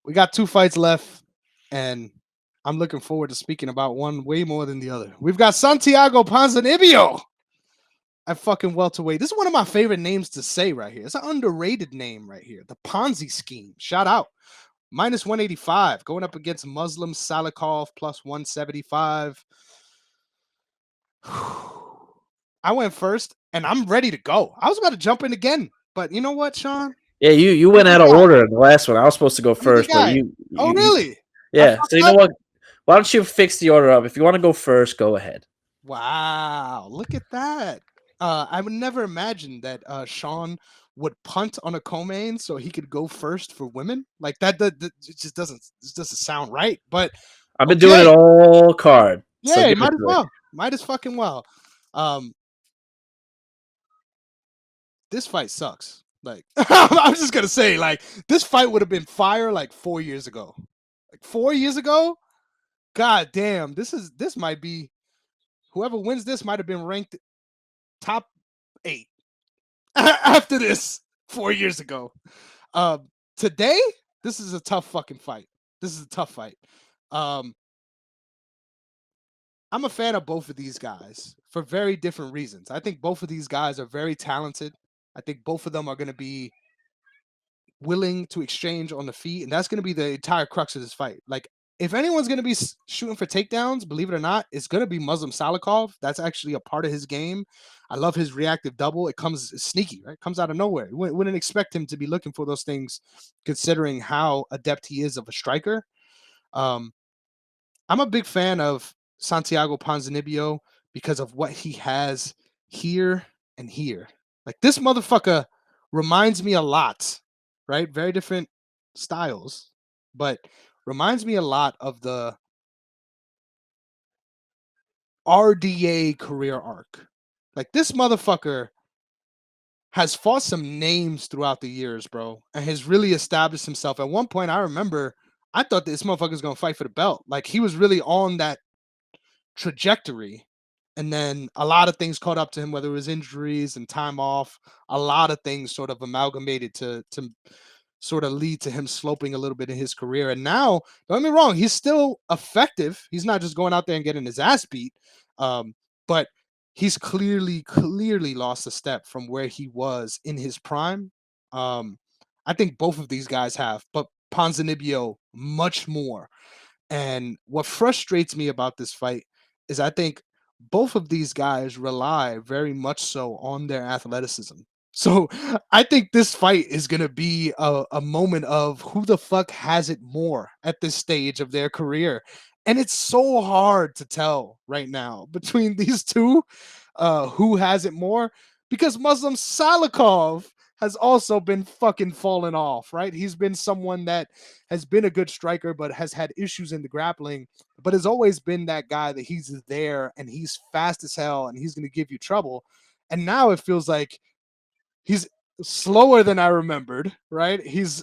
we got 2 fights left, and I'm looking forward to speaking about one way more than the other. We've got Santiago Ponzinibbio at fucking welterweight. This is one of my favorite names to say right here. It's an underrated name right here. The Ponzi scheme. Shout out. Minus 185 going up against Muslim Salikhov plus 175. I went first and I'm ready to go. I was about to jump in again, but you know what, Sean? Yeah, you went out of order in the last one. I was supposed to go first, but oh really? Yeah. So you know what? Why don't you fix the order up? If you want to go first, go ahead. Wow, look at that. I would never imagine that Sean would punt on a co-main so he could go first for women. Like that it just doesn't sound right. But I've been doing it all card. Yeah, so might as well. Might as fucking well. This fight sucks. Like, I'm just gonna say, like, this fight would have been fire like 4 years ago. Like 4 years ago, god damn, this might be whoever wins this might have been ranked top 8 after this 4 years ago. Today, this is a tough fucking fight. This is a tough fight. Um, I'm a fan of both of these guys for very different reasons. I think both of these guys are very talented. I think both of them are going to be willing to exchange on the feet, and that's going to be the entire crux of this fight. Like, if anyone's going to be shooting for takedowns, believe it or not, it's going to be Muslim Salikhov. That's actually a part of his game. I love his reactive double. It comes sneaky, right? It comes out of nowhere. You wouldn't expect him to be looking for those things, considering how adept he is of a striker. Um, I'm a big fan of Santiago Ponzinibbio because of what he has here and here. Like, this motherfucker reminds me a lot, right? Very different styles, but reminds me a lot of the RDA career arc. Like, this motherfucker has fought some names throughout the years, bro, and has really established himself. At one point, I remember I thought this motherfucker was gonna fight for the belt. Like, he was really on that trajectory. And then a lot of things caught up to him, whether it was injuries and time off. A lot of things sort of amalgamated to sort of lead to him sloping a little bit in his career. And now, don't get me wrong, he's still effective. He's not just going out there and getting his ass beat. But he's clearly lost a step from where he was in his prime. I think both of these guys have, but Ponzinibbio much more. And what frustrates me about this fight is I think both of these guys rely very much so on their athleticism. So I think this fight is going to be a moment of who the fuck has it more at this stage of their career. And it's so hard to tell right now between these two who has it more, because Muslim Salikhov has also been fucking falling off, right? He's been someone that has been a good striker, but has had issues in the grappling, but has always been that guy that he's there and he's fast as hell and he's going to give you trouble. And now it feels like he's slower than I remembered, right? He's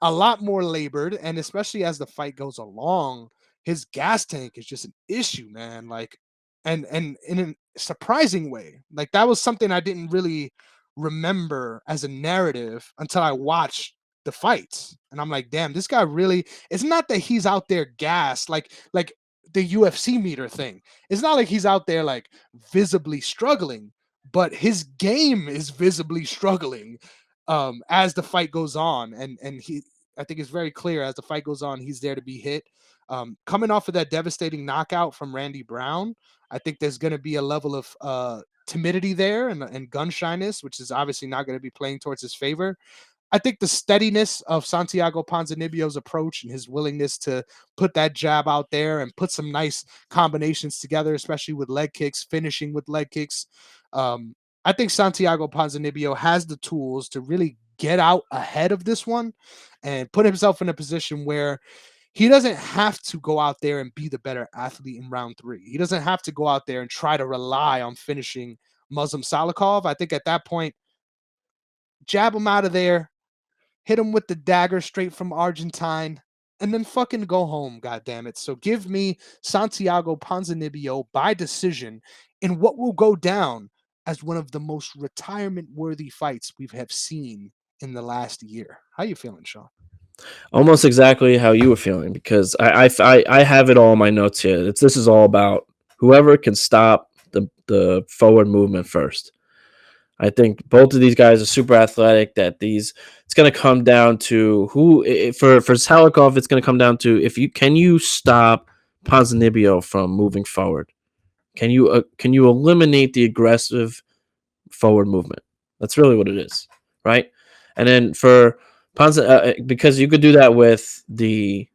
a lot more labored, and especially as the fight goes along, his gas tank is just an issue, man. Like, and in a surprising way, like that was something I didn't really remember as a narrative until I watched the fights, and I'm like, damn, this guy really. It's not that he's out there gassed, like the UFC meter thing. It's not like he's out there like visibly struggling, but his game is visibly struggling as the fight goes on, and he, I think it's very clear as the fight goes on, he's there to be hit. Coming off of that devastating knockout from Randy Brown, I think there's going to be a level of timidity there and gun shyness, which is obviously not going to be playing towards his favor. I think the steadiness of Santiago Ponzinibbio's approach and his willingness to put that jab out there and put some nice combinations together, especially with leg kicks, finishing with leg kicks. I think Santiago Ponzinibbio has the tools to really get out ahead of this one and put himself in a position where he doesn't have to go out there and be the better athlete in round 3. He doesn't have to go out there and try to rely on finishing Muslim Salikhov. I think at that point, jab him out of there, hit him with the dagger straight from Argentine, and then fucking go home, goddammit. So give me Santiago Ponzinibbio by decision in what will go down as one of the most retirement-worthy fights we have seen in the last year. How you feeling, Sean? Almost exactly how you were feeling, because I have it all in my notes here. This is all about whoever can stop the forward movement first. I think both of these guys are super athletic. It's going to come down to who for Salikhov. It's going to come down to if you can stop Ponzinibbio from moving forward. Can you eliminate the aggressive forward movement? That's really what it is, right? And then for because you could do that with the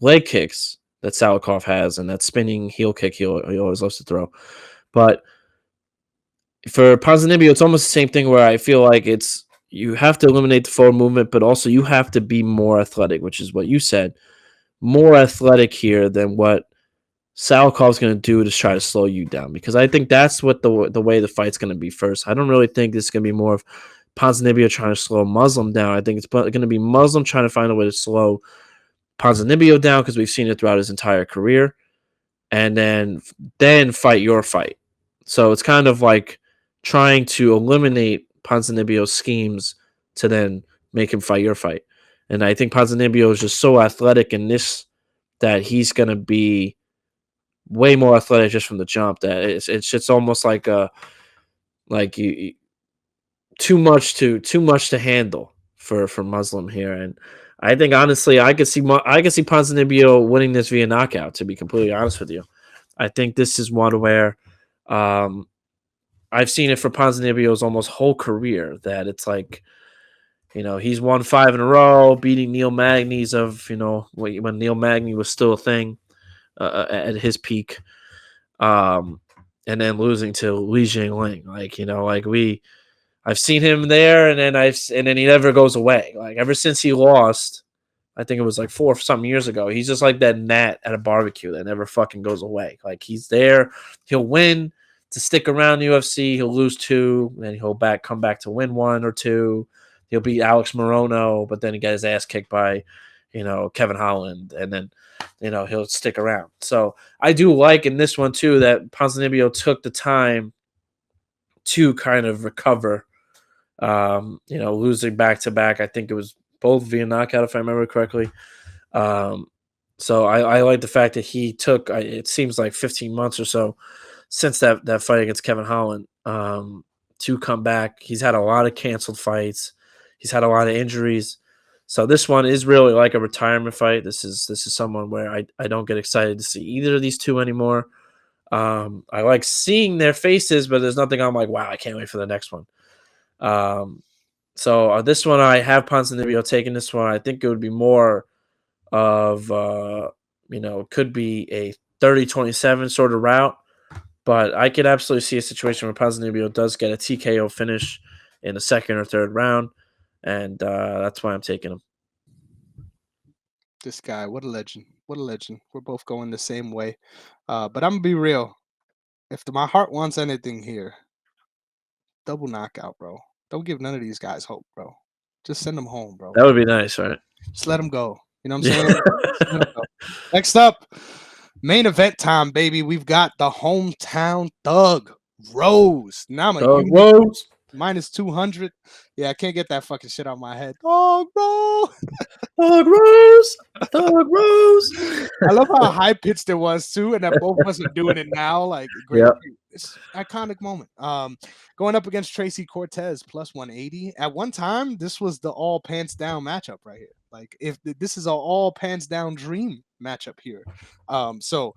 leg kicks that Salikhov has and that spinning heel kick he always loves to throw. But for Ponzinibbio, it's almost the same thing where I feel like you have to eliminate the forward movement, but also you have to be more athletic, which is what you said. More athletic here than what Salikhov's going to do to try to slow you down, because I think that's what the way the fight's going to be first. I don't really think this is going to be more of Ponzinibbio trying to slow Muslim down. I think it's going to be Muslim trying to find a way to slow Ponzinibbio down because we've seen it throughout his entire career, and then fight your fight. So it's kind of like trying to eliminate Ponzinibbio's schemes to then make him fight your fight. And I think Ponzinibbio is just so athletic in this that he's going to be way more athletic just from the jump. That it's just almost like you too much to handle for Muslim here. And I think honestly, I could see Ponzinibbio winning this via knockout. To be completely honest with you, I think this is one where I've seen it for Ponzinibbio's almost whole career that it's like, he's won 5 in a row, beating Neil Magny's of, when Neil Magny was still a thing at his peak, and then losing to Li Jingliang. I've seen him there, and then he never goes away. Like ever since he lost, I think it was like 4 some years ago. He's just like that gnat at a barbecue that never fucking goes away. Like he's there, he'll win to stick around the UFC. He'll lose 2, then he'll come back to win 1 or 2. He'll beat Alex Morono, but then he got his ass kicked by, Kevin Holland, and then, he'll stick around. So I do like in this one too that Ponzinibbio took the time to kind of recover. Losing back to back. I think it was both via knockout, if I remember correctly. So I like the fact that he took, it seems like 15 months or so since that fight against Kevin Holland to come back. He's had a lot of canceled fights. He's had a lot of injuries. So this one is really like a retirement fight. This is someone where I don't get excited to see either of these two anymore. I like seeing their faces, but there's nothing I'm like, wow, I can't wait for the next one. So this one, I have Ponzinibbio taking this one. I think it would be more of, could be a 30-27 sort of route, but I could absolutely see a situation where Ponzinibbio does get a TKO finish in the 2nd or 3rd round, and that's why I'm taking him. This guy, what a legend. What a legend. We're both going the same way. But I'm going to be real. If my heart wants anything here, double knockout, bro. Don't give none of these guys hope, bro. Just send them home, bro. That would be nice, right? Just let them go. You know what I'm saying? Just let 'em go. Next up, main event time, baby. We've got the hometown thug, Rose Namajunas. Rose. Minus 200. Yeah, I can't get that fucking shit out of my head. Thug Rose. Thug Rose. Thug Rose. I love how high pitched it was too, and that both of us are doing it now. Like, great. Yep. It's an iconic moment. Going up against Tracy Cortez plus 180. At one time, this was the all pants down matchup right here. Like, if this is an all pants down dream matchup here. So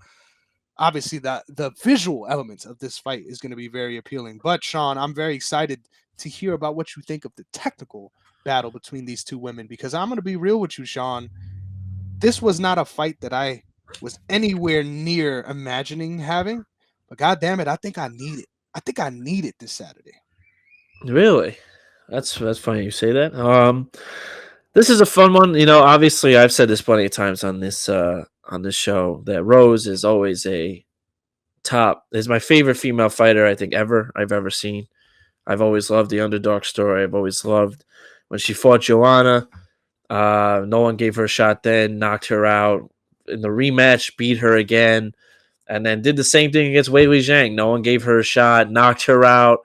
obviously the visual elements of this fight is going to be very appealing. But Sean, I'm very excited to hear about what you think of the technical battle between these two women, because I'm going to be real with you, Sean. This was not a fight that I was anywhere near imagining having, but God damn it, I think I need it. I think I need it this Saturday. Really? That's funny you say that. This is a fun one. Obviously I've said this plenty of times on this show that Rose is always is my favorite female fighter I think I've ever seen. I've always loved the underdog story. I've always loved when she fought Joanna. No one gave her a shot then, knocked her out. In the rematch, beat her again, and then did the same thing against Weili Zhang. No one gave her a shot, knocked her out.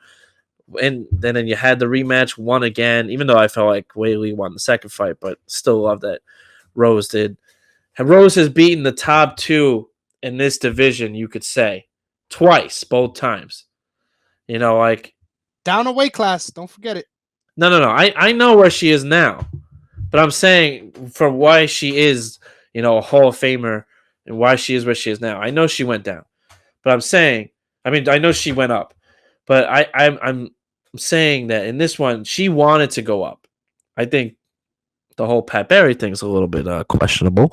And then you had the rematch, won again, even though I felt like Weili won the second fight, but still love that Rose did. And Rose has beaten the top 2 in this division, you could say, twice, both times. Down a weight class, don't forget it. No. I know where she is now, but I'm saying for why she is, a Hall of Famer and why she is where she is now. I know she went down, but I know she went up, but I'm saying that in this one, she wanted to go up. I think the whole Pat Barry thing is a little bit questionable.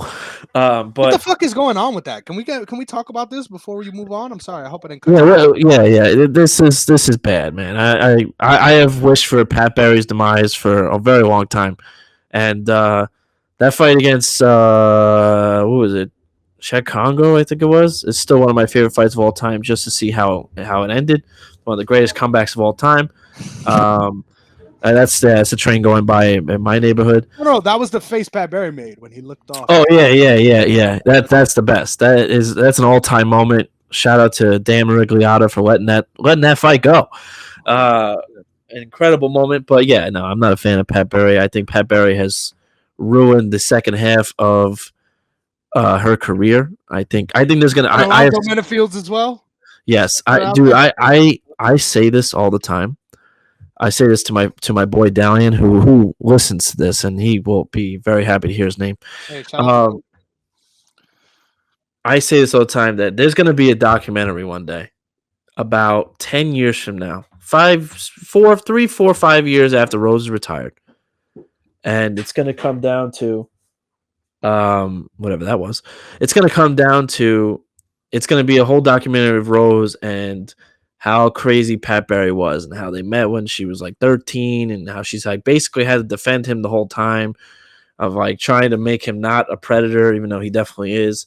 But what the fuck is going on with that? Can we talk about this before you move on? I'm sorry. I hope I didn't. Yeah. This is bad, man. I have wished for Pat Barry's demise for a very long time, and that fight against what was it, Czech Congo, I think it was. It's still one of my favorite fights of all time, just to see how it ended. One of the greatest comebacks of all time. That's a train going by in my neighborhood. No, that was the face Pat Barry made when he looked off. Oh yeah. That's the best. That's an all time moment. Shout out to Dan Marigliata for letting that fight go. An incredible moment. But yeah, no, I'm not a fan of Pat Barry. I think Pat Barry has ruined the second half of her career. I think there's gonna. I have, Alonzo Minifields as well. yes, I say this all the time. I say this to my boy Dalian, who listens to this, and he will be very happy to hear his name. Hey, shout out to I say this all the time that there's going to be a documentary one day about 10 years from now, 3, 4, 5 years after Rose is retired. And it's going to come down to whatever that was. It's going to be a whole documentary of Rose and how crazy Pat Barry was and how they met when she was like 13 and how she's like basically had to defend him the whole time of like trying to make him not a predator, even though he definitely is.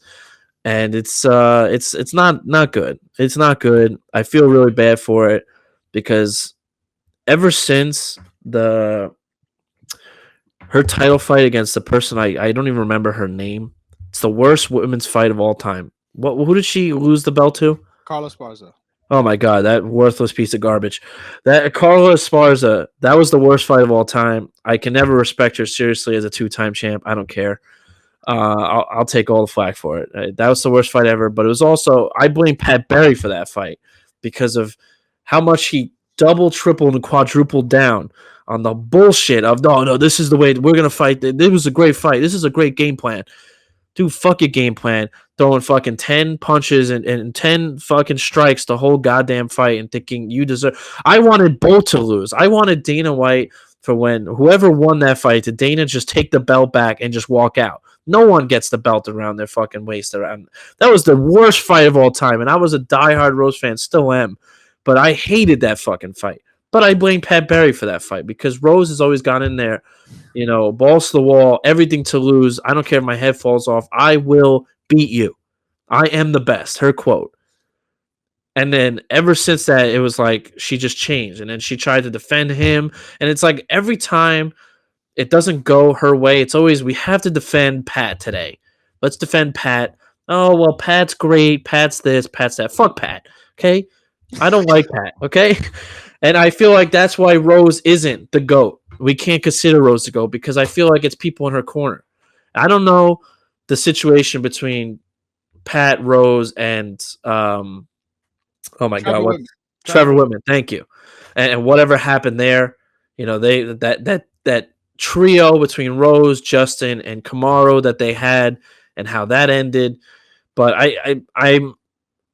And it's not good. It's not good. I feel really bad for it because ever since her title fight against the person I don't even remember her name. It's the worst women's fight of all time. Who did she lose the belt to? Carlos Barza. Oh my god, that worthless piece of garbage. That Carlos Esparza, that was the worst fight of all time. I can never respect her seriously as a 2-time champ. I don't care. I'll take all the flack for it. That was the worst fight ever. But it was also, I blame Pat Barry for that fight because of how much he double, tripled, and quadrupled down on the bullshit of no, this is the way we're gonna fight. This was a great fight. This is a great game plan. Dude, fuck your game plan. Throwing fucking 10 punches and 10 fucking strikes the whole goddamn fight and thinking you deserve. I wanted both to lose. I wanted Dana White for when whoever won that fight to Dana just take the belt back and just walk out. No one gets the belt around their fucking waist. That was the worst fight of all time. And I was a diehard Rose fan, still am. But I hated that fucking fight. But I blame Pat Barry for that fight because Rose has always gone in there, balls to the wall, everything to lose. I don't care if my head falls off. I will beat you. I am the best. Her quote. And then ever since that, it was like she just changed. And then she tried to defend him. And it's like every time it doesn't go her way, it's always we have to defend Pat today. Let's defend Pat. Oh, well, Pat's great. Pat's this, Pat's that. Fuck Pat. Okay? I don't like Pat. Okay? And I feel like that's why Rose isn't the GOAT. We can't consider Rose the GOAT because I feel like it's people in her corner. I don't know the situation between Pat, Rose, and Trevor Whitman. Thank you. And whatever happened there, they that trio between Rose, Justin, and Kamaru that they had, and how that ended. But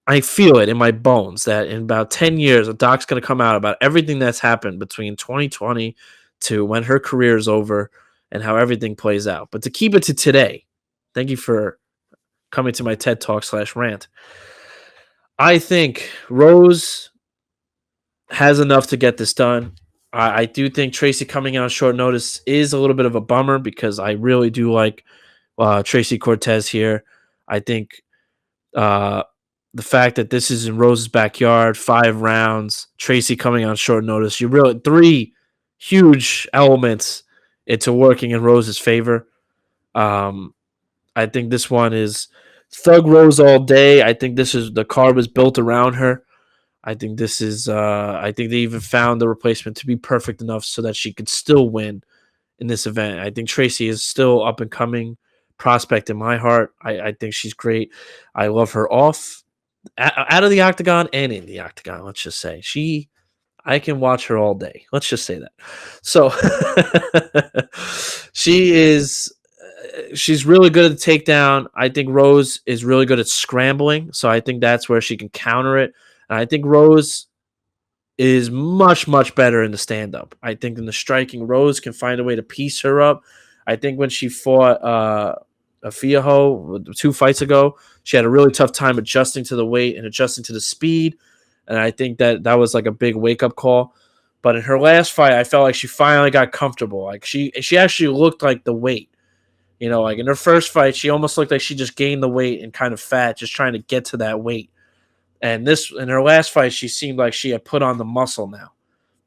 I feel it in my bones that in about 10 years, a doc's going to come out about everything that's happened between 2020 to when her career is over and how everything plays out. But to keep it to today, thank you for coming to my TED Talk /rant. I think Rose has enough to get this done. I do think Tracy coming out on short notice is a little bit of a bummer because I really do like Tracy Cortez here. I think the fact that this is in Rose's backyard, 5 rounds, Tracy coming on short notice, you really 3 huge elements into working in Rose's favor. I think this one is Thug Rose all day. I think the card was built around her. I think this is I think they even found the replacement to be perfect enough so that she could still win in this event. I think Tracy is still up and coming prospect in my heart. I think she's great. I love her off out of the octagon and in the octagon. Let's just say I can watch her all day. Let's just say that. So she's really good at the takedown. I think Rose is really good at scrambling. So I think that's where she can counter it. And I think Rose is much, much better in the stand-up. I think in the striking, Rose can find a way to piece her up. I think when she fought Fiaho 2 fights ago, she had a really tough time adjusting to the weight and adjusting to the speed. And I think that was like a big wake-up call. But in her last fight, I felt like she finally got comfortable. Like she actually looked like the weight. Like in her first fight, she almost looked like she just gained the weight and kind of fat, just trying to get to that weight. And in her last fight, she seemed like she had put on the muscle now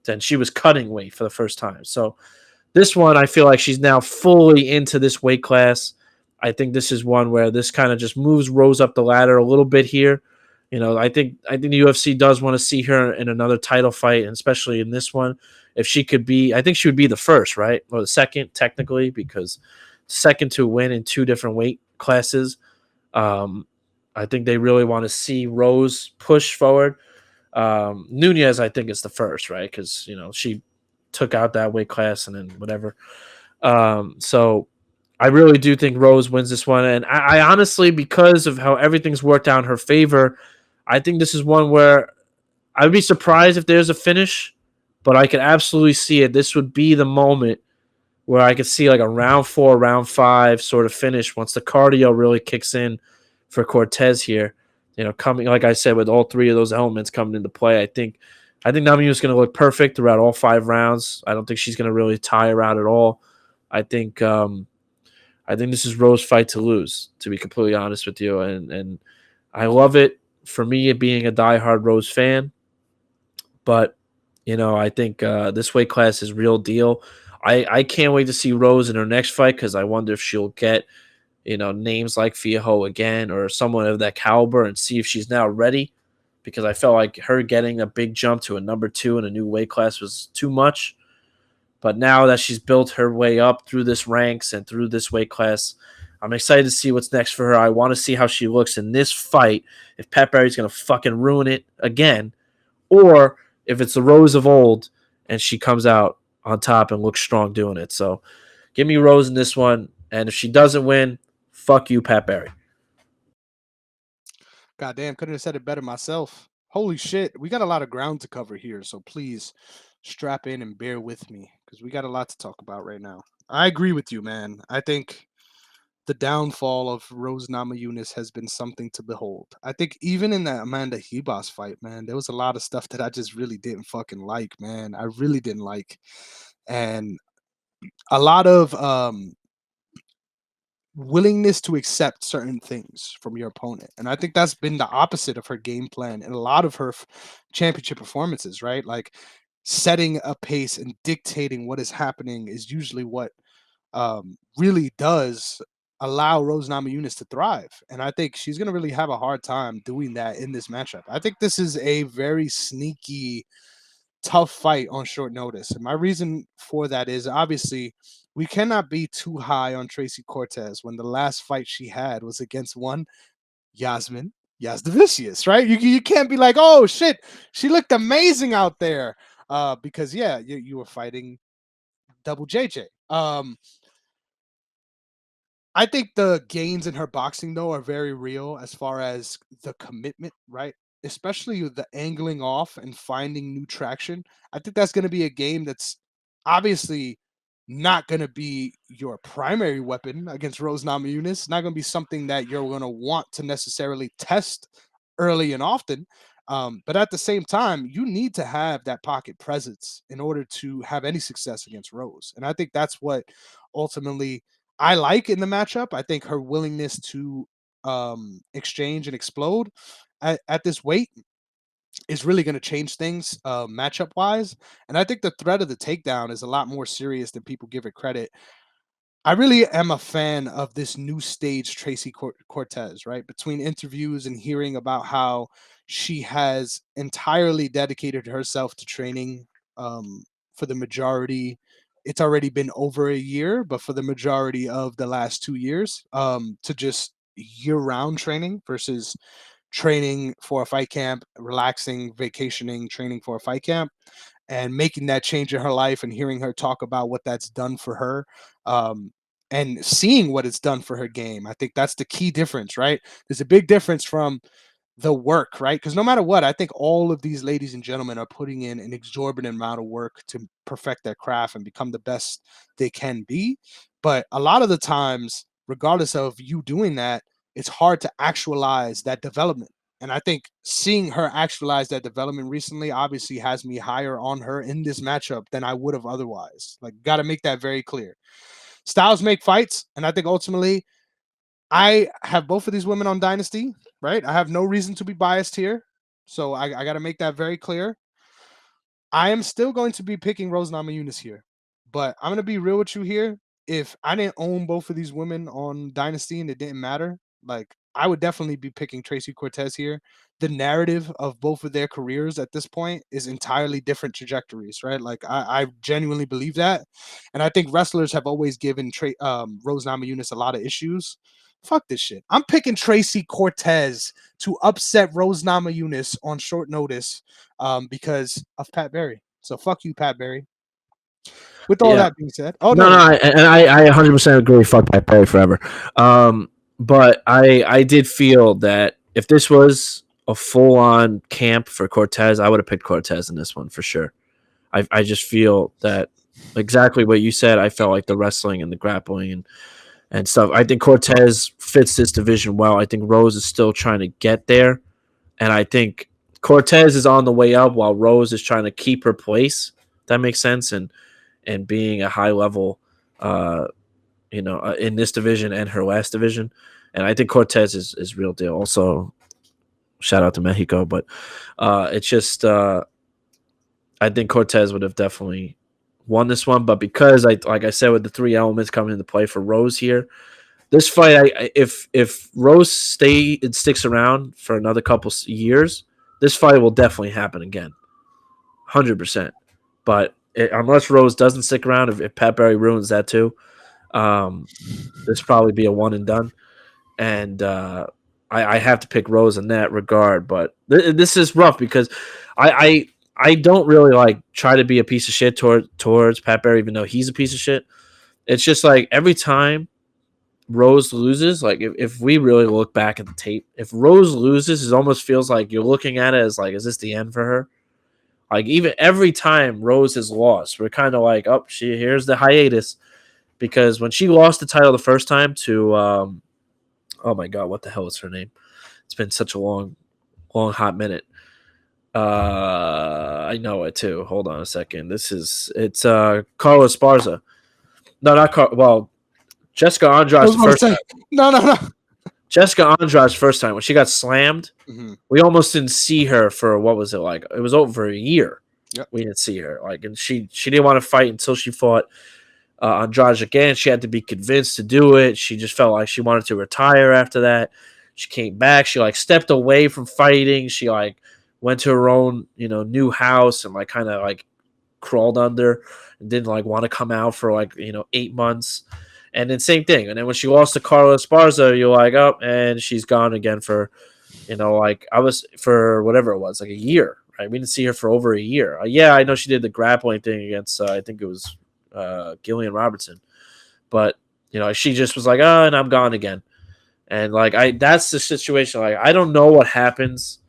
and she was cutting weight for the first time. So this one, I feel like she's now fully into this weight class. I think this is one where this kind of just moves Rose up the ladder a little bit here. I think the UFC does want to see her in another title fight, and especially in this one. If she could be, I think she would be the first, right, or the second technically, because second to win in two different weight classes. Um, I think they really want to see Rose push forward. Nunez, I think, is the first, right, because she took out that weight class and then whatever. So I really do think Rose wins this one, and I honestly, because of how everything's worked out in her favor, I think this is one where I'd be surprised if there's a finish, but I could absolutely see it. This would be the moment where I could see like a round 4, round 5 sort of finish once the cardio really kicks in for Cortez here. Coming, like I said, with all three of those elements coming into play, I think Namajunas is going to look perfect throughout all 5 rounds. I don't think she's going to really tire out at all. I think this is Rose's fight to lose, to be completely honest with you, and I love it. For me, being a diehard Rose fan, but I think this weight class is real deal. I can't wait to see Rose in her next fight because I wonder if she'll get names like Fiaho again or someone of that caliber and see if she's now ready. Because I felt like her getting a big jump to a number 2 in a new weight class was too much. But now that she's built her way up through this ranks and through this weight class, I'm excited to see what's next for her. I want to see how she looks in this fight. If Pat Barry's going to fucking ruin it again, or if it's the Rose of old and she comes out on top and looks strong doing it. So give me Rose in this one. And if she doesn't win, fuck you, Pat Barry. Goddamn, couldn't have said it better myself. Holy shit, we got a lot of ground to cover here, so please strap in and bear with me because we got a lot to talk about right now. I agree with you, man. I think the downfall of Rose Namajunas has been something to behold. I think even in that Amanda Hebos fight, man, there was a lot of stuff that I just really didn't fucking like, man. I really didn't like. And a lot of willingness to accept certain things from your opponent. And I think that's been the opposite of her game plan in a lot of her championship performances, right? Like setting a pace and dictating what is happening is usually what really does allow Rose Namajunas to thrive. And I think she's going to really have a hard time doing that in this matchup. I think this is a very sneaky, tough fight on short notice. And my reason for that is obviously we cannot be too high on Tracy Cortez when the last fight she had was against one Jasmine Jasudavicius, right? You can't be like, oh shit, she looked amazing out there. Because yeah, you were fighting double JJ. I think the gains in her boxing though are very real as far as the commitment, right? Especially with the angling off and finding new traction. I think that's going to be a game that's obviously not going to be your primary weapon against Rose Namajunas. Not going to be something that you're going to want to necessarily test early and often. But at the same time, you need to have that pocket presence in order to have any success against Rose. And I think that's what ultimately I like in the matchup. I think her willingness to exchange and explode at this weight is really going to change things matchup wise. And I think the threat of the takedown is a lot more serious than people give it credit. I really am a fan of this new stage Tracy Cortez, right? Between interviews and hearing about how she has entirely dedicated herself to training for the majority. It's already been over a year, but for the majority of the last 2 years, to just year round training versus training for a fight camp, relaxing, vacationing, training for a fight camp, and making that change in her life and hearing her talk about what that's done for her. Um, and seeing what it's done for her game. I think that's the key difference, right? There's a big difference from the work, right? Because no matter what, I think all of these ladies and gentlemen are putting in an exorbitant amount of work to perfect their craft and become the best they can be. But a lot of the times, regardless of you doing that, it's hard to actualize that development. And I think seeing her actualize that development recently obviously has me higher on her in this matchup than I would have otherwise. Like, got to make that very clear. Styles make fights, and I think ultimately I have both of these women on Dynasty, right? I have no reason to be biased here. So I got to make that very clear. I am still going to be picking Rose Namajunas here, but I'm gonna be real with you here. If I didn't own both of these women on Dynasty and it didn't matter, like I would definitely be picking Tracy Cortez here. The narrative of both of their careers at this point is entirely different trajectories, right? Like I genuinely believe that, and I think wrestlers have always given Rose Namajunas a lot of issues. Fuck this shit. I'm picking Tracy Cortez to upset Rose Namajunas on short notice because of Pat Barry. So fuck you, Pat Barry. With all Yeah. that being said, oh No, no, no, no, I 100% agree. Fuck Pat Perry forever. But I did feel that if this was a full on camp for Cortez, I would have picked Cortez in this one for sure. I just feel that exactly what you said. I felt like the wrestling and the grappling and stuff. I think Cortez fits this division well. I think Rose is still trying to get there, and I think Cortez is on the way up while Rose is trying to keep her place. That makes sense, and being a high level, uh, in this division and her last division. And I think Cortez is real deal. Also, shout out to Mexico, but it's just I think Cortez would have definitely won this one. But because like I said, with the three elements coming into play for Rose here, this fight, if Rose sticks around for another couple years, this fight will definitely happen again, 100%. But unless Rose doesn't stick around, if Pat Barry ruins that too, um, this probably be a one and done. And I have to pick Rose in that regard. But this is rough because I don't really like try to be a piece of shit towards Pat Barry, even though he's a piece of shit. It's just like every time Rose loses, like if we really look back at the tape, if Rose loses, it almost feels like you're looking at it as like, is this the end for her? Like even every time Rose has lost, we're kind of like, oh, here's the hiatus. Because when she lost the title the first time to, oh my god, what the hell is her name? It's been such a long hot minute. I know it too. Hold on a second. It's Carla Esparza. No, not Car. Well, Jessica I Andrade's was the about to first say time. no, no, no. Jessica Andrade's first time when she got slammed. Mm-hmm. We almost didn't see her for what was it like? It was over a year. Yep. We didn't see her and she didn't want to fight until she fought Andrade again. She had to be convinced to do it. She just felt like she wanted to retire after that. She came back. She stepped away from fighting. She went to her own new house and kind of crawled under and didn't want to come out for 8 months. And then same thing. And then when she lost to Carla Esparza, you're like, oh, and she's gone again for I was for whatever it was, like a year. Right? We didn't see her for over a year. Yeah, I know she did the grappling thing against I think it was Gillian Robertson, but she just was like, oh, and I'm gone again. And that's the situation. I don't know what happens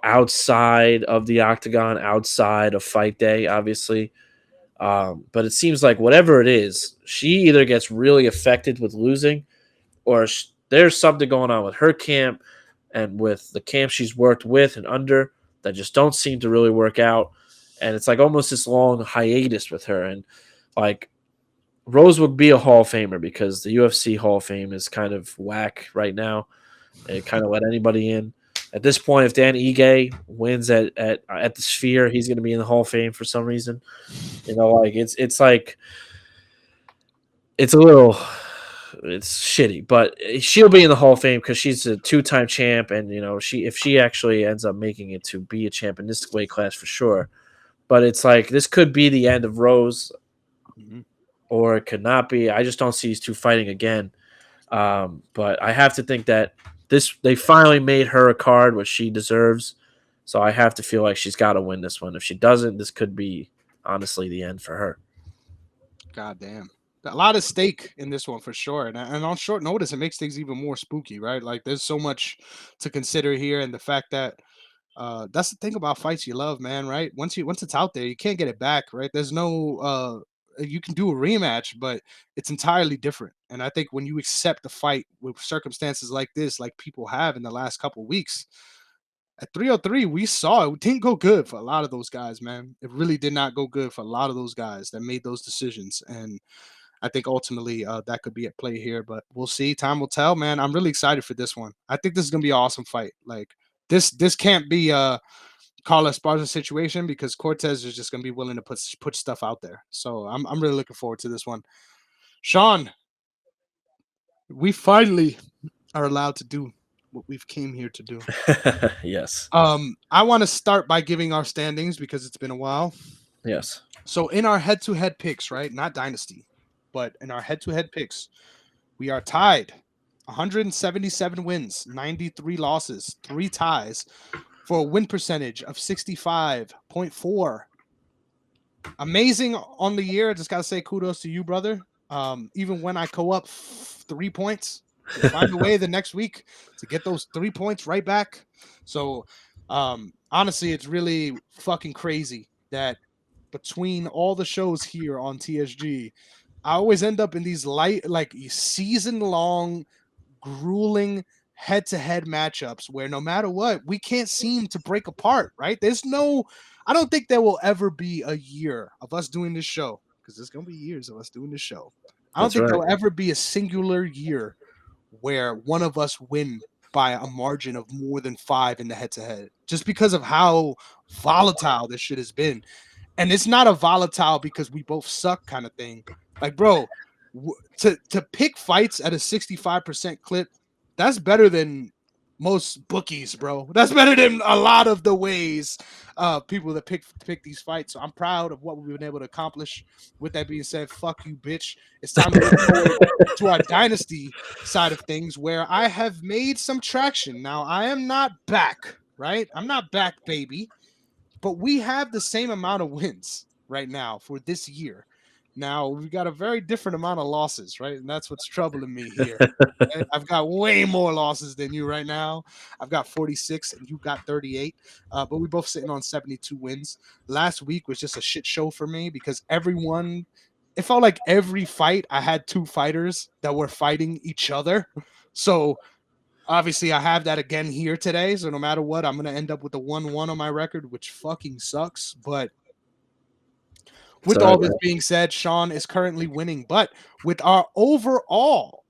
outside of the octagon, outside of fight day, obviously. But it seems like whatever it is, she either gets really affected with losing, or there's something going on with her camp and with the camp she's worked with and under that just don't seem to really work out. And it's almost this long hiatus with her. And Rose would be a Hall of Famer because the UFC Hall of Fame is kind of whack right now. It kind of let anybody in. At this point, if Dan Ige wins at the Sphere, he's going to be in the Hall of Fame for some reason. It's a little, it's shitty, but she'll be in the Hall of Fame because she's a 2-time champ, and if she actually ends up making it to be a champ in this weight class for sure. But it's this could be the end of Rose, Mm-hmm. or it could not be. I just don't see these two fighting again. But I have to think that they finally made her a card, which she deserves. So I have to feel like she's got to win this one. If she doesn't, this could be honestly the end for her. God damn. A lot of stake in this one for sure. And on short notice, it makes things even more spooky, right? Like there's so much to consider here. And the fact that that's the thing about fights you love, man, right? Once it's out there, you can't get it back, right? There's no you can do a rematch, but it's entirely different. And I think when you accept the fight with circumstances like this, like people have in the last couple weeks, at 303, we saw it didn't go good for a lot of those guys, man. It really did not go good for a lot of those guys that made those decisions. And I think ultimately that could be at play here, but we'll see. Time will tell, man. I'm really excited for this one. I think this is gonna be an awesome fight. Like this can't be Carla Esparza situation because Cortez is just going to be willing to put stuff out there. So I'm really looking forward to this one. Sean, we finally are allowed to do what we've came here to do. Yes. I want to start by giving our standings because it's been a while. Yes. So in our head-to-head picks, right? Not dynasty, but in our head-to-head picks, we are tied. 177 wins, 93 losses, 3 ties for a win percentage of 65.4. Amazing on the year. I just gotta say kudos to you, brother. Even when I go up 3 points, you find a way the next week to get those 3 points right back. So honestly, it's really fucking crazy that between all the shows here on TSG, I always end up in these like season long, grueling head-to-head matchups where no matter what, we can't seem to break apart, right? I don't think there will ever be a year of us doing this show, because there's gonna be years of us doing this show. I don't That's think right. there will ever be a singular year where one of us win by a margin of more than 5 in the head-to-head, just because of how volatile this shit has been. And it's not a volatile because we both suck kind of thing. Like, bro, to pick fights at a 65% clip, that's better than most bookies, bro. That's better than a lot of the ways people that pick these fights. So I'm proud of what we've been able to accomplish. With that being said, fuck you, bitch. It's time to look forward to our dynasty side of things, where I have made some traction. Now I am not back, right? I'm not back, baby, but we have the same amount of wins right now for this year. Now we've got a very different amount of losses, right? And that's what's troubling me here. Right? I've got way more losses than you right now. I've got 46 and you got 38. But we're both sitting on 72 wins. Last week was just a shit show for me because it felt like every fight I had 2 fighters that were fighting each other. So obviously, I have that again here today. So no matter what, I'm gonna end up with a 1-1 on my record, which fucking sucks. But with Sorry, all this being said, Sean is currently winning. But with our overall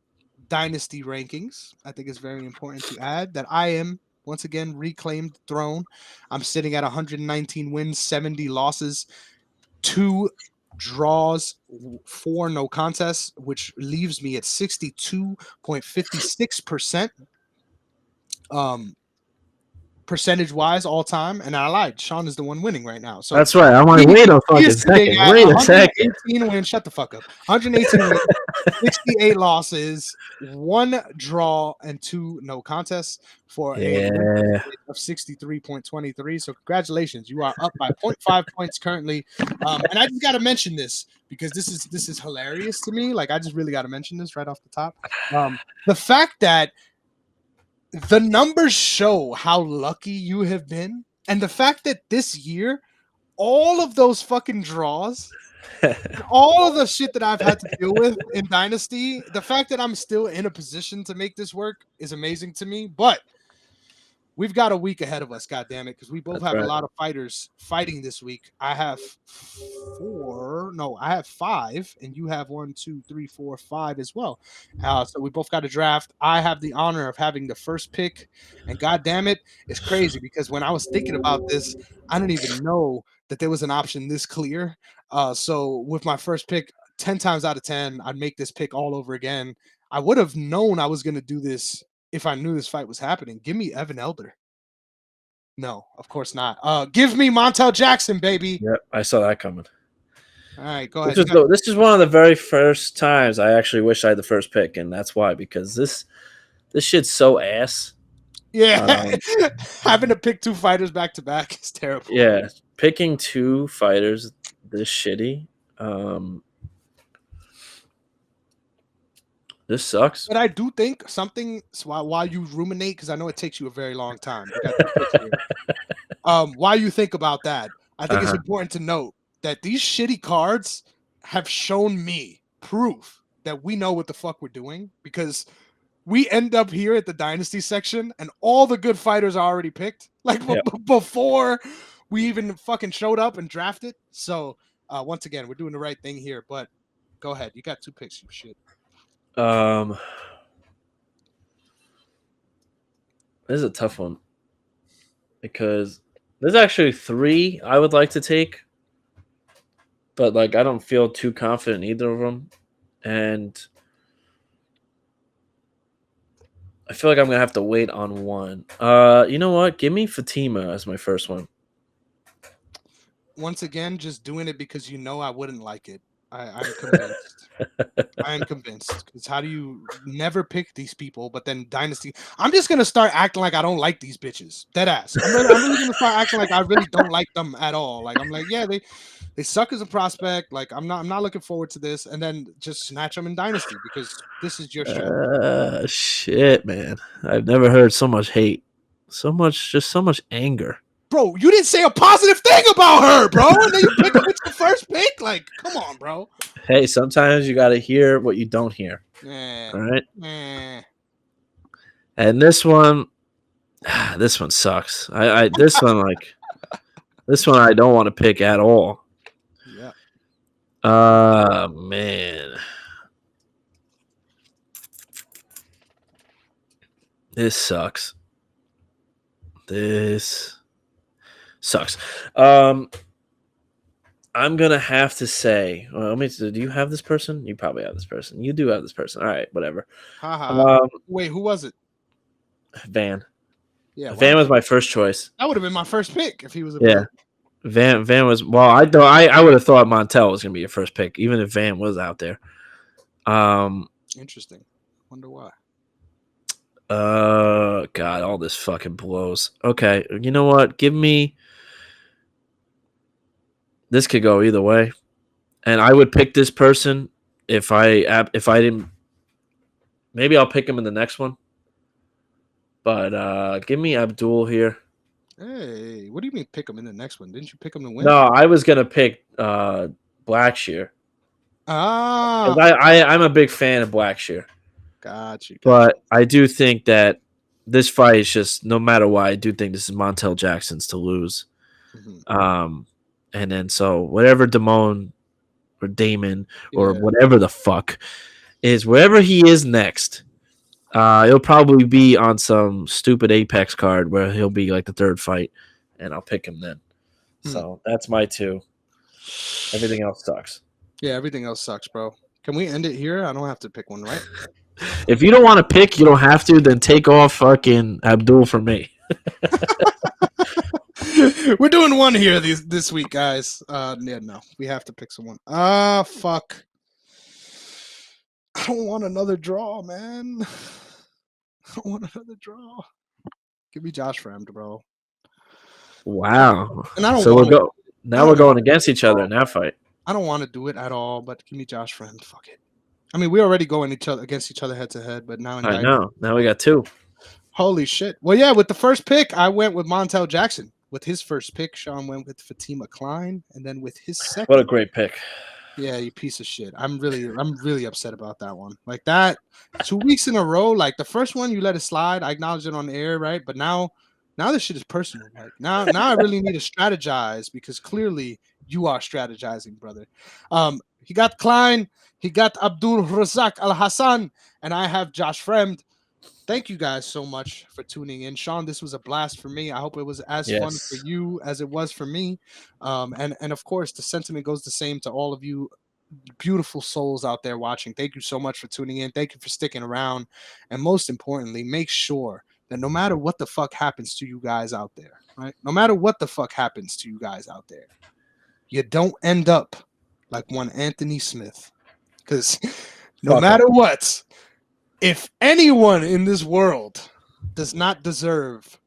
dynasty rankings, I think it's very important to add that I am once again reclaimed the throne. I'm sitting at 119 wins, 70 losses, 2 draws, 4 no contests, which leaves me at 62.56%. Percentage wise all time, and I lied. Sean is the one winning right now. So that's right. I'm like, he, wait a he is fucking sitting second. at Wait a second. 118 wins. Shut the fuck up. 118 wins, 68 losses, 1 draw, and 2 no contests for a win Yeah. percentage of 63.23. So congratulations, you are up by 0.5 points currently. And I just got to mention this because this is hilarious to me. Like I just really got to mention this right off the top. The fact that the numbers show how lucky you have been, and the fact that this year all of those fucking draws, all of the shit that I've had to deal with in Dynasty, the fact that I'm still in a position to make this work is amazing to me. But we've got a week ahead of us, God damn it, because we both That's have a right. lot of fighters fighting this week. I have 5, and you have 1, 2, 3, 4, 5 as well. So we both got a draft. I have the honor of having the first pick, and God damn it, it's crazy because when I was thinking about this, I didn't even know that there was an option this clear. So with my first pick, 10 times out of 10, I'd make this pick all over again. I would have known I was going to do this if I knew this fight was happening. Give me Evan Elder. No, of course not. Give me Montel Jackson, baby. Yep, I saw that coming. All right, go This ahead. is this is one of the very first times I actually wish I had the first pick, and that's why, because this shit's so ass. Yeah, having to pick 2 fighters back to back is terrible. Yeah, picking 2 fighters this shitty. This sucks. But I do think something while you ruminate, because I know it takes you a very long time. You got 2 picks here. While you think about that, I think it's important to note that these shitty cards have shown me proof that we know what the fuck we're doing, because we end up here at the dynasty section and all the good fighters are already picked, like before we even fucking showed up and drafted. So once again, we're doing the right thing here. But go ahead, you got 2 picks, you shit. This is a tough one because There's actually 3 I would like to take, but like I don't feel too confident in either of them, and I feel like I'm gonna have to wait on one. You know what? Give me Fatima as my first one. Once again, just doing it because you know I wouldn't like it. I'm convinced. I am convinced. Because how do you never pick these people, but then Dynasty? I'm just gonna start acting like I don't like these bitches. Dead ass. I'm really gonna start acting like I really don't like them at all. Like I'm like, yeah, they suck as a prospect. Like I'm not looking forward to this, and then just snatch them in Dynasty because this is your strategy. Shit, man. I've never heard so much hate, so much anger. Bro, you didn't say a positive thing about her, bro, and then you pick her with your first pick. Like, come on, bro. Hey, sometimes you got to hear what you don't hear. Eh, All right. eh. And this one sucks. This one I don't want to pick at all. Yeah. Man. This sucks. This sucks. I'm gonna have to say. Well, do you have this person? You probably have this person. You do have this person. All right, whatever. Haha. Wait, who was it? Van. Yeah, Van was my first choice. that would have been my first pick if he was a Yeah. Van was I would have thought Montel was gonna be your first pick, even if Van was out there. Interesting. Wonder why. God, all this fucking blows. Okay, you know what? Give me. This could go either way, and I would pick this person if I didn't. Maybe I'll pick him in the next one. But give me Abdul here. Hey, what do you mean pick him in the next one? Didn't you pick him to win? No, I was gonna pick Blackshear. Ah, I'm a big fan of Blackshear. got you. But I do think that this fight is just, no matter what, I do think this is Montel Jackson's to lose. Mm-hmm. And then so whatever Damone or Damon or whatever the fuck is, wherever he is next, he'll probably be on some stupid Apex card where he'll be like the third fight, and I'll pick him then. So that's my 2. Everything else sucks. Yeah, everything else sucks, bro. Can we end it here? I don't have to pick one, right? If you don't want to pick, you don't have to. Then take off fucking Abdul for me. We're doing one here this week, guys. Yeah, no, we have to pick someone. Fuck. I don't want another draw, man. I don't want another draw. Give me Josh Fremd, bro. Wow. And I don't so want we're going against each other in that fight. I don't want to do it at all, but give me Josh Fremd. Fuck it. I mean, we already going against each other head to head, but now I know. Now we got 2. Holy shit. Well, yeah, with the first pick, I went with Montel Jackson. With his first pick, Sean went with Fatima Kline, and then with his second. What a great pick. Yeah, you piece of shit. I'm really upset about that one. Like that 2 weeks in a row, like the first one you let it slide. I acknowledge it on the air, right? But now this shit is personal. Like now I really need to strategize because clearly you are strategizing, brother. He got Kline, he got Abdul Razak Alhassan, and I have Josh Fremd. Thank you guys so much for tuning in. Sean, this was a blast for me. I hope it was as fun for you as it was for me. And of course, the sentiment goes the same to all of you beautiful souls out there watching. Thank you so much for tuning in. Thank you for sticking around. And most importantly, make sure that no matter what the fuck happens to you guys out there, right? No matter what the fuck happens to you guys out there, you don't end up like one Anthony Smith. Because no matter what, if anyone in this world does not deserve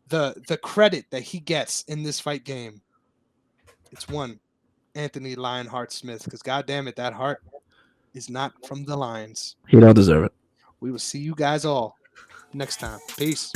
the credit that he gets in this fight game, it's one Anthony Lionheart Smith. Because goddamn it, that heart is not from the Lions. He don't deserve it. We will see you guys all next time. Peace.